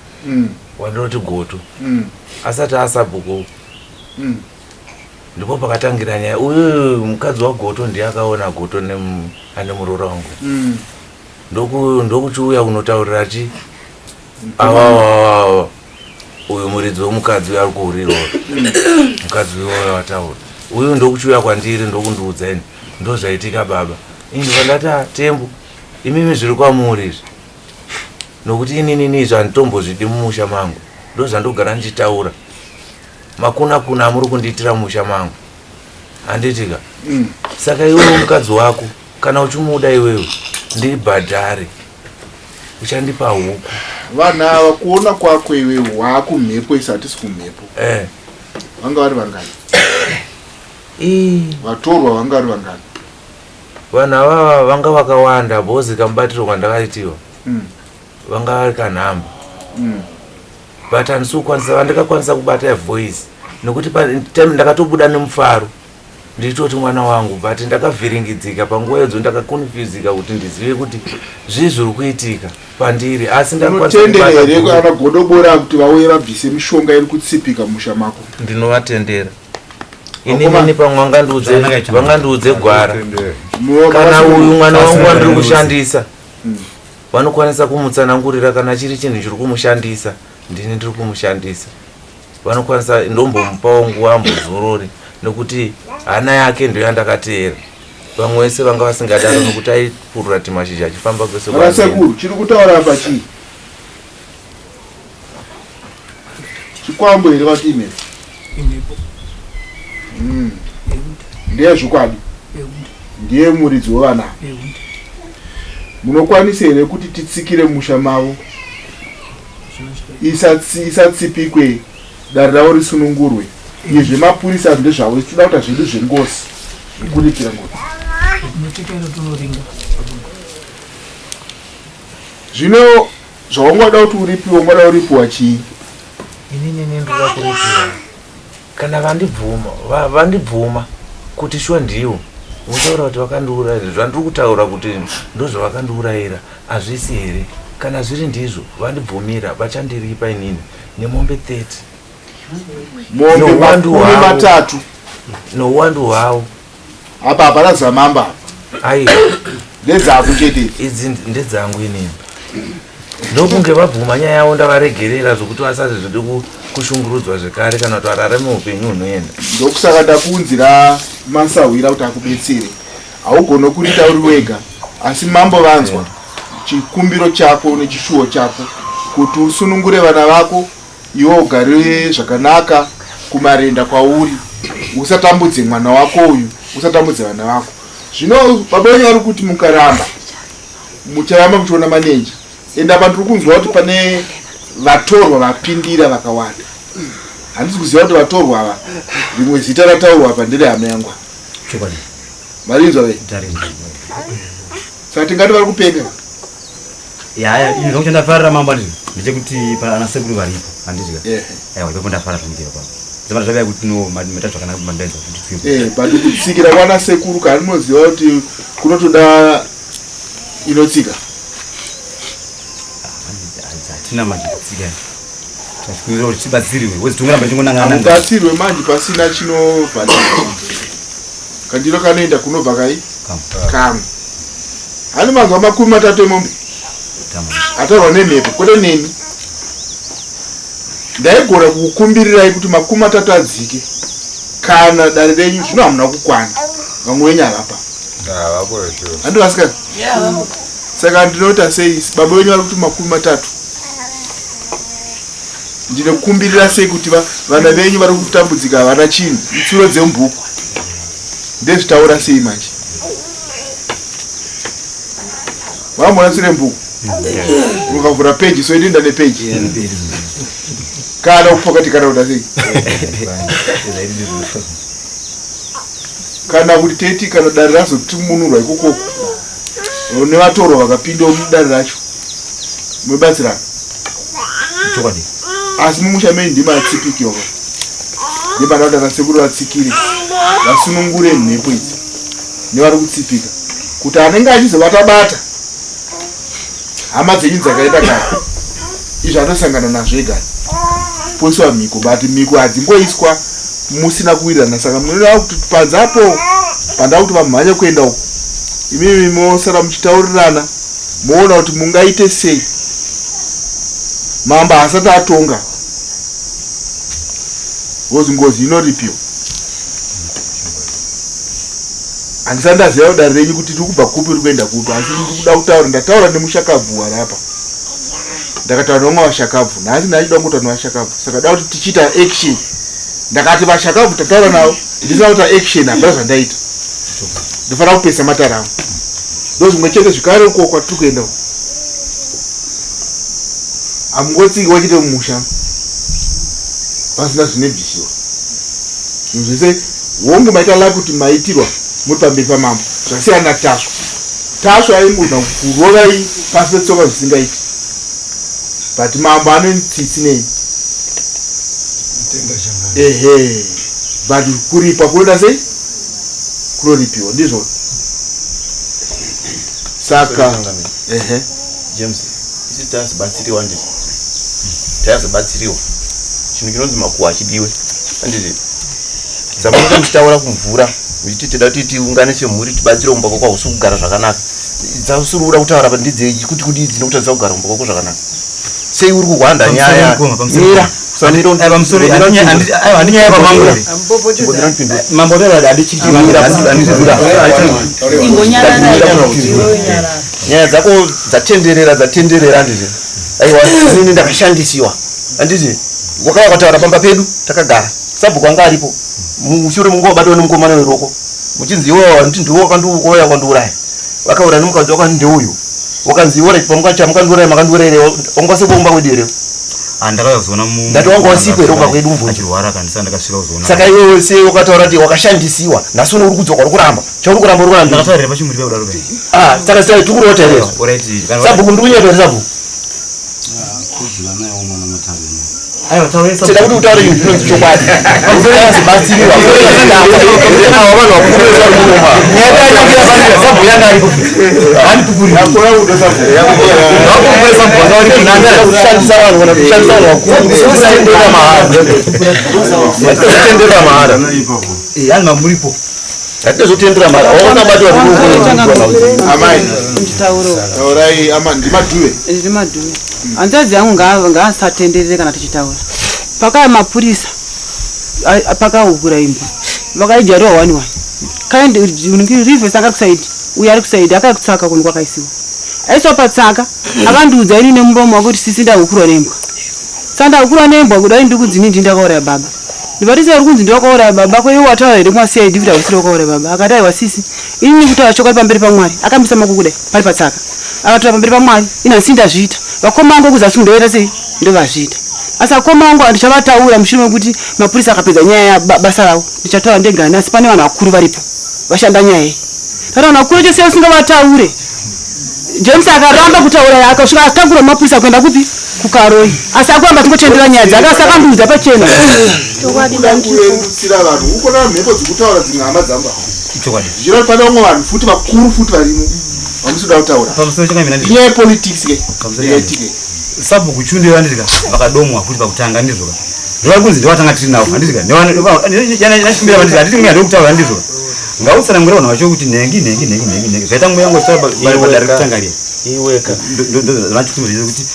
wandinoti goto asati asabhuku ndipo pakatangira nyaya uyu mukadzi wagoto ndiye akaona goto ane murora wangu ndokuchiuya kunotaurira chi awa uyu muridzi wemukadzi ari kuurira mukadzi uyoyo wataura uyu ndokuchiuya kwandiri ndokundiudzeni ndozvaitika baba ini vandati tembo imimi zviri kwamuri izvi nokuti inini zvanditombozvidi mumusha mangu ndozvandogara ndichitaura makuna amuri kundiitira mumusha mangu handitika saka iwewe mukadzi wako kana uchimuda iwewe ndibhadhare uchandipa huku vana ava kuona kwako iwewe waakumhepo isatisi kumhepo vanga vari vangani vatorwa vanga vari vangani vanhu avava vanga vakawanda bhozi kamubatiro kwandakaitiwa vanga vari kanhamba but vandikakwanisa kubata voice nokuti time ndakatobuda nemufaro ndichitoti mwana wangu but ndakavhiringidzika panguva yedzo ndakakonfuzika kuti ndizive kuti zvii zviri kuitika pandiri asi ndinotendera here kana godobora kuti vauye vabvise mishonga iri kutsipika musha mako ndinovatendera inini pamwe vangandiudze gwara kana uyu mwana wangu wandiri kushandisa vanokwanisa kumutsanangurira kana chiri chinhu chiri kumushandisa ndini ndiri kumushandisa vanokwanisa ndombomupawo nguva ambozorori nekuti hana yake ndo yandakateera vamwe vese vanga vasingadaro nokuti aipurura timashizha achifamba kwese sekuru chiri kutaura apa chii chikwambo here vati imhepo ndiye zvokwadi ndiye muridzi wevana munokwanisa here kuti titsikire musha mavo isatsipikwe dare ravo risunungurwe izvi mapurisa ndezvavo tichida kuita zvedu zvengozi ikuripira ngozi zvino zvaungada kuti uripiwe ungada uripiwa chii inini ndoda kuripiwa kana vandibvuma kuti shuwa ndiwo votaura kuti vakandiurayira zvandiri kutaura kuti ndozvavakandiurayira hazvisi here kana zviri ndizvo vandibvumira vachandiripa inini nemombe 30 nouwandu hwavo apa hapana zamamba aiwa ndedzako chete idzi ndedzangu inini ndokunge vabvuma nyaya yavo ndavaregerera zvokuti vasati zvidi kushungurudzwa zvekare kana kuti vararame upenyu hunoenda ndokusaka ndakuunzira masahwira kuti akubetsere haugone kuriita uri wega asi mambovanzwa chikumbiro chako nechishuwo chako kuti usunungure vana vako iwe ugare zvakanaka kumarenda kwauri usatambudze mwana wako uyu usatambudze vana vako zvino baba venyu vari kuti mukaramba mucharamba muchiona manenja ende apa ndiri kunzwa kuti pane vatorwa vapindira vakawanda handisi kuziva kuti vatorwa ava rimwe zita rataurwa apa ndere hama yangu marinzwa ve saka tingati vari kupenga yaya izvo kuchandafarira mamba ndizvo ndechekuti pana sekuru varipo handizika ipapo ndafarira zvanikira pano zvavana zvavaya kuti meta zvakanaka mandaidza kuti bado kutsikira kwana sekuru kana ndinoziva kuti kunotoda inotsika hatina manje kutsika takuira kuti tibatsiriwe wezi tongoramba chingonabatsirwe manje pasina chinovhalira kandiro kanoenda kunobva kai kamwe hani mazuva 30 emombe atorwa nemhepo kwete neni ndaigona kukukumbirirai kuti 30 adzike kana dare renyu zvino hamuna kukwana vamwe wenyu havapa handi vasikana saka ndinota sei baba wenyu vari kuti 30 ndinokumbirira sei kuti vana venyu vari kutambudzika havana chinhu itsuro dzemubhuku ndezvitaura sei manje vamona tsire mbuku mukavhura peji soinda nepeji kana kupakati kana kuda sei kana kuti teiti kana dare razotimunurwa ikoko nevatorwa vakapindawo mudare racho mubatsirana asi mumusha meni ndimatsipiki waka ndimanakuti anasekuru vatsikire vasunungure mhepo idzi nevari kutsipika kuti anenge achizovatabata hama dzenyu dzakaita kare izvi anosangana nazvo egani poiswa mhiko but mhiko hadzingoiswa musina kuwirirana. Saka munoda kuti panzapo panda kuti vamhanya kuenda uko, imimi mosara muchitaurirana moona kuti mungaite sei. Mamba asati atonga wozi ngozi inoripiwa. Handisati ndaziva kudare renyu kuti tiri kubva kupi uri kuenda kupi, asi ndikuda kutaura. Ndataura nemushakabvu warapa, ndakataura nomwe vashakabvu, nhasi ndachida kungotaura nevashakabvu. Saka da kuti tichiita action. Ndakati vashakabvu tataura navo, ndisina kuita action, hapana zvandaita. Ndofanira kupesa matara angu. Ndozvimwe chete zvikare uko kwatiri kuenda uko. Hamungotsingi wachite mumusha pasina zvinebvisiwa. Zvinhu zvese wonge maita lake kuti maitirwa muri pamberi pamambo. Zvasiyana naTasva. Tasva aimugona kurovai pasi petsoka zvisingaiti, but mambo anetsitsi nei. But kuripa kunoda sei? Kunoripiwa, ndizvo. Saka James, isi tazibatsiriwa ndizvo. Tazibatsiriwa. Chinhu chinonzi makuhwa chidiwe. Handizvo. Zamunoita muchitaura kumvura, muchiti tida kuti tiungane semhuri tibatsire umba kwako usi kugara zvakanaka. Dzasurura kutaura pandidze kuti kudidzi nokutadza kugara umba kwako zvakanaka. Sei uri kuhwanda nyaya? Mira. Nyaya dzako dzatenderera ndizvo. Aiwa inini ndakashandisiwa. Handizvo. Wakauya kutaura pamba pedu takagara. Sabhuku anga aripo. Mushure mungobatwa nemukomana weroko. Muchinzi iwo nditi ndiwo wakandiuya kwandiuraya. Vakaura nemukadzi wako ndeuyu. Wakanzi iwo pamukacha mukandiuraya makandiuraya wangwase kuomba kwedire. Andakazona mu ndati wanga wasipo ero kwakwedu mvura achirwara kanisa ndakasvika kuzona. Saka iwe sei wakataura kuti wakashandisiwa naso uri kudzoka uri kuramba. Chauri kuramba uri kuramba. Ndakatarira pachimuri pedu daruka. Saka sai tukuri hotelera. Alright. Sabhuku ndikunyepera sabhuku. Kuzula naye umwana matavi. Aiwa tauresa. Sida kuti utaure izvi zvinonzi chokwadi. Unozibatsiriwa. Ava vanhu vakuresa rumoma. Sabhuku yanga aripo. Hani pupuri. Akora kuda sabhuku. Vakupupura sabhuku vanga vari kunanga kushandisa vanhu kana kushandisa vanhu vakuru. Kusitendera mahara. Kusitendera mahara. Hani mamuripo. Hatizotendera mahara. Waona batwa ruoko. Amai. Taurai ama ndimadhuwe. Ndimadhuwe. Hanzvadzi yangu ngaasatenderere kana tichitaura. Pakaya mapurisa pakahukura imba vakaijariwa 1-1 kaende rivhesi akari kusaidi uyo ari kusaidi akakutsaka kunhu kwakaisiwa aiswa patsaka akandiudza ini nemuromo wakuti sisi ndahukurwa nembwa sandahukurwa nembwa kudai ndiri kunzi ini ndindakauraya baba ndivatise uri kunzi ndakauraya baba ko iwe wataura here mwasiya idhi kuti hausiri wakauraya baba akati aiwa sisi ini ndikutaura chokwadi pamberi pamwari akambisa maoko kudai pari patsaka akatora pamberi pamwari inhasi ndazviita vakoma vangu kuzasi ndoita sei ndovazviita asi akoma vangu handichavataura mushure mekuti mapurisa akapedza nyaya yabasa ravo ndichataura ndegani asi pane vanhu vakuru varipo vashanda nyaya iyi taura vanhu vakuru chose usingavataure James akaramba kutaura akasvika atangura mapurisa kuenda kupi kukaroi asi akuramba tingochendera nyaya dzake asi akandiudza pachena kuendusira vanhu ukona mhepo dzekutaura dzimwe hama dzamba zvichira pane vamwe vanhu futi vakuru futi varimo vamusoda kutaura inyaya yepolitics ke yaitike sabhuku chundira ndika vakadomwa futi pakutanga ndizvo zvova kunzi ndevatanga tiri navo handizika yanashimbira vandizika handiti mweya ndokutaura ndizvo ngautsanangura vanhu vacho kuti nhengi zvaita mweya yangu padare kutanga riya iweka vanachikumbira kuti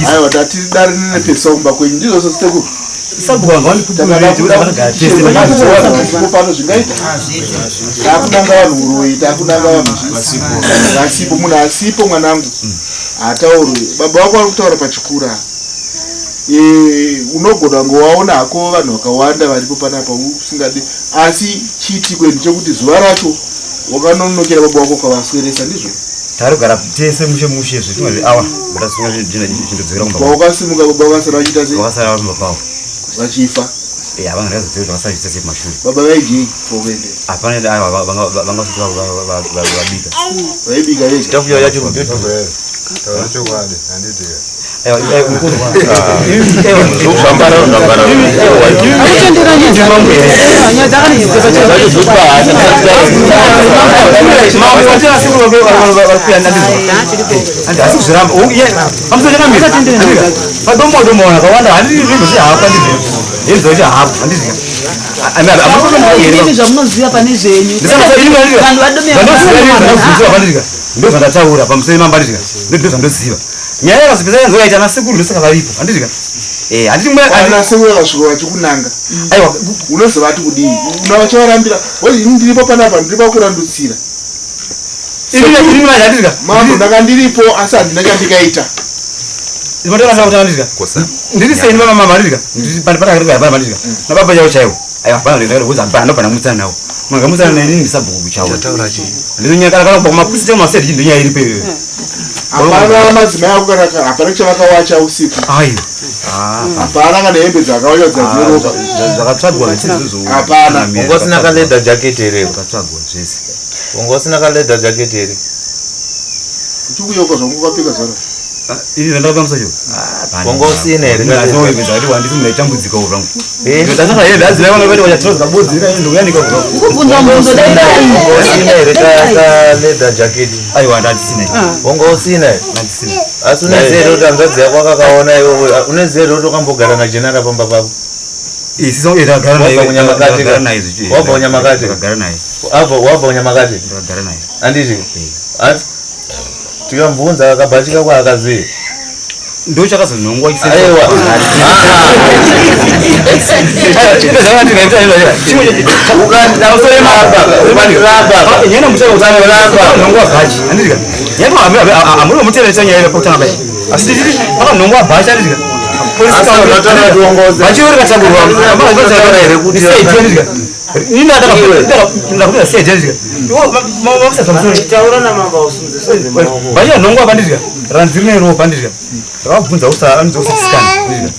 aiwa tatiri dare nenepesomba kwenyu ndizvo sositekuru sabhuku vanga vandipuaaapano zvingaita takunanga vanhu uroi takunanga vanhu asipo munhu asipo mwanangu hataurwe baba wako ari kutaura pachikura unogona ngowaona hako vanhu vakawanda varipo panapa usingadi asi chiti kwedu chekuti zuva racho wakanonokera baba wako ukavasweresa ndizvo tari kugara tese mushe zvitumwa awa zvindodzokera kumba wakasimuka baba vakasara vachiita sei vakasara varumba pavo vachifa havangazodzei vakasara chiita semashure baba vaijei fokuende hapana vangasoti vabika vaibika vei chitafu yao yacho chokwadi handiti padomodoma vakawanda handii zvinhu zihapa ndizvo Ndizoita hapo handizika. Ini zvamunoziva pane zvenyu. Ndo zvandataura pamusoro mambarizika. Ndo zvandoziva. Nyaya yakazopesa yanzoita na sekuru ndosaka varipo handizika. Handiti mwe ana sekuru akasvika vachikunanga. Aiwa unozova ati kudii? Unavachavarambira. Wati ndiripo panapa ndiripo kurandutsira. Ini handizika. Mambo ndakandiripo asi handina chandikaita. Ndinotora kuti handizika. Ndiri sei mama handizika. Ndiri pana handizika. Na baba yao chaiwo. Aiwa pana ndinoda kuza pana pana mutsana nawo. Mwanga mutsana nini ndisabhuku chawo. Ndataura chi. Ndinonyaka kana kwa mapusi chama sedi ndinya iri pe. Hapana madzimai akukanaka hapana chavakawacha usiku. Aiyo. Hapana kana hembe dzakawacha dzadziroka. Zvakatsvagwa chizozo. Hapana. Ungosina ka leather jacket here. Zvakatsvagwa zvese. Ungosina ka leather jacket here. Uchikuyoka zvangu kwapika zara. Ini ndakapamsa cho. Ungosina here. Ndinoyeveza kuti wandisi munaitambudzika urwangu. Ndasaka hembe adzira vamwe vati vachatroza kabodzi ika ndo yanika urwangu. Kubvunza mubvunzo dai dai. Ungosina here ka leather jacket. Aiwa ndasina. Ungosina here. Ndasina. Asi uneziva kuti hanzvadzi yako akakaona iwe uneziva kuti wakambogara najenara pamba pako sisa ndagara naye wabva naye wabva unyamakati ndagara naye wabva unyamakati ndagara naye handiti ati tikamubvunza akabhachika kwaakaziva ndo chakazonongwa aiwa nyena muchero utanongwa bhachi handika amuri mutere chanyaya pakutanga bai asi titi pakanongwa bhachi handika bhachi uri katakurwa ndakuita sei handika bhachi anongwa pandizika ranziri neropa handika rakabvunza usatisikana handika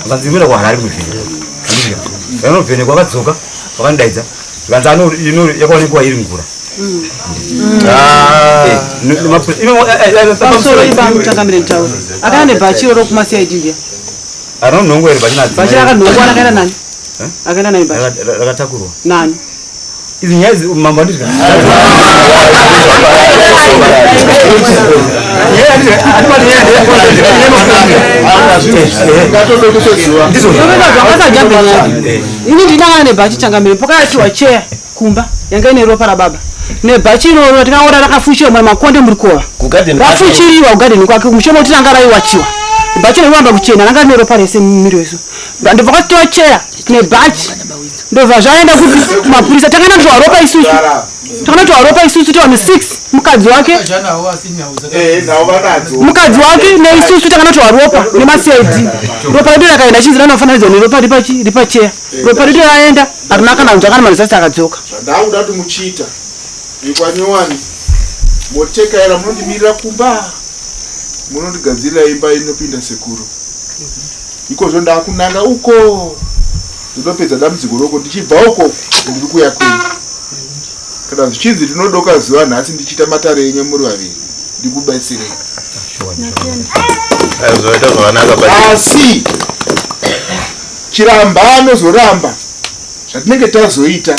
akanzimira kwaharari kuvheneka handika vanovhenekwa vakadzoka vakandaidza vanza yakaonekwa iri ngura pamusoro ipamutangamire mtauro akaenda bhachiro rokumasiyaiti ndiya anonongwa iri bhachi rakanongwa rakaenda nani akaenda nani bhachi rakatakurwa nani izi nyaya idzi mambo andizika ini ndinangana nebhachi changamire pakayatiwa cheya kumba yanga ine ropa rababa nebhachi iroro tikaona rakafuchiriwa mwana makonde muri kuva rafuchiriwa kugadheni kwake mushoma kuti ranga raiwachiwa bhachi rinoamba kuchena ranga rine ropa rese mumiri wesu ndopakatoa cheya nebhachi ndobva zvaenda kuti mapurisa takanatoa ropa isusu tawana 6 mukadzi wake neisusu takanatoa ropa nemaCID ropa redu rakaenda chinzi ranofananidzwa neropa ripacheya ropa redu raenda harina kana kunzvakana marizasi akadzoka ndakuda kuti muchiita ikwanyowani motekaira munondimirira kumba munondigadzirira imba inopinda sekuru ikozvo ndakunanga uko ndinopedza dambudziko roko ndichibva uko ndiri kuya kwenyu kana zvichinzi ndinodoka zuva nhasi ndichiita matare enye muri vaviri ndikubatsirei asi chiramba anozoramba zvatinenge tazoita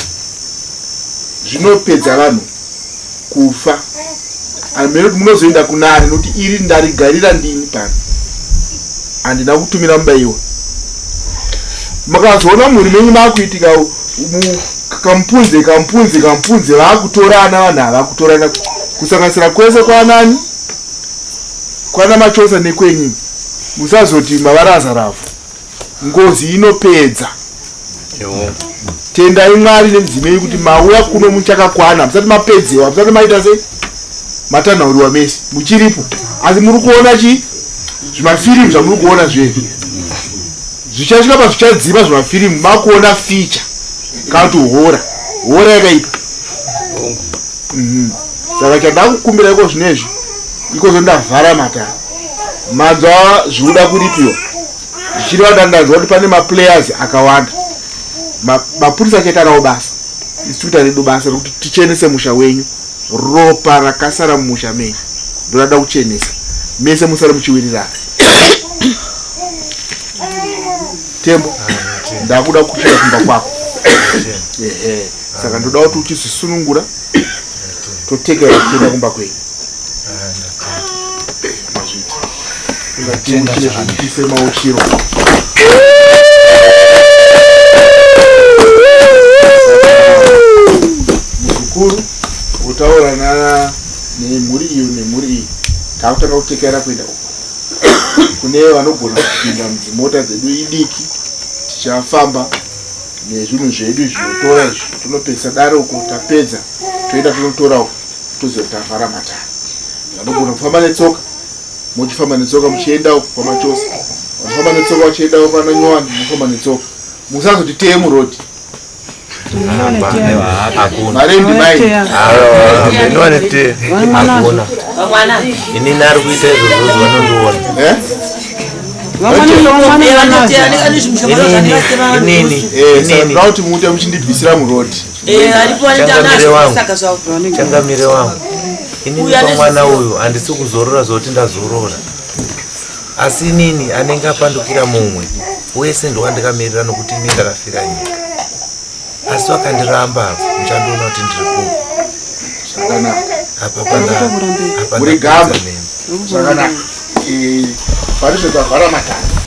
zvinopedza vanhu kufa amene kuti munozoenda kunani nokuti iri ndarigarira ndini pano handina kutumira mubayiwa makazoona muri menyu makuitika kampunze vakutorana vanhu ava kutorana kusanganisira kwese kwanani kwana machosa nekwenyu musazoti mavaraza ngozi inopedza tendai mwari nemudzimei kuti mauya kuno muchakakwana musati mapedzewa musati maita sei matanhauriwa mese muchiripo asi muri kuona zvimafirimu zvamuri kuona zvevi zvichasvika pazvichadziva zvimafirimu makuona ficha kana kuti hora yakaipa saka chandakukumbira iko zvinezvi ikozvo ndavhara matara manzwa zvinoda kuripiwa zvichireva ndandanzwa kuti pane maplayers akawanda mapurisa chaitanawo basa isu tuita redu basa rekuti tichenese musha wenyu ropa rakasara mumusha menyu ndorada kuchenesa mese musare muchiwirirana tembo ndakuda kuchira kumba kwako saka ndoda kuti uchizisunungura totekera kuenda kumba kwenyu ungatiuchire zvekutise mauchiro zvikuru kutaura nemhuri iyo nemhuri iyi takutanga kutekera kuenda uko kune vanogona kupinda mudzimota dzedu idiki tichafamba nezvinhu zvedu zvinotora izvi tunopedza daroko tapedza toenda tonotora tozotavhara matara vanogona kufamba netsoka muchifamba netsoka muchienda uko kwamachosa vanofamba netsoka vachienda uko pana nyowani mufamba netsoka musazoti teye murodi marembi akuna inini ari kuita izvozvo vanondiona saka kuti muute muchindibvisira murodi changamire wangu inini pamwana uyu handisi kuzorora zoti ndazorora asi inini anenge apandukira mumwe wese ndowandikamirira nokuti imi ndakafira nyika asi wakandiramba muchandiona kuti ndiri kuno zvakanaka muri gamba zvakanaka parizvotavhara matara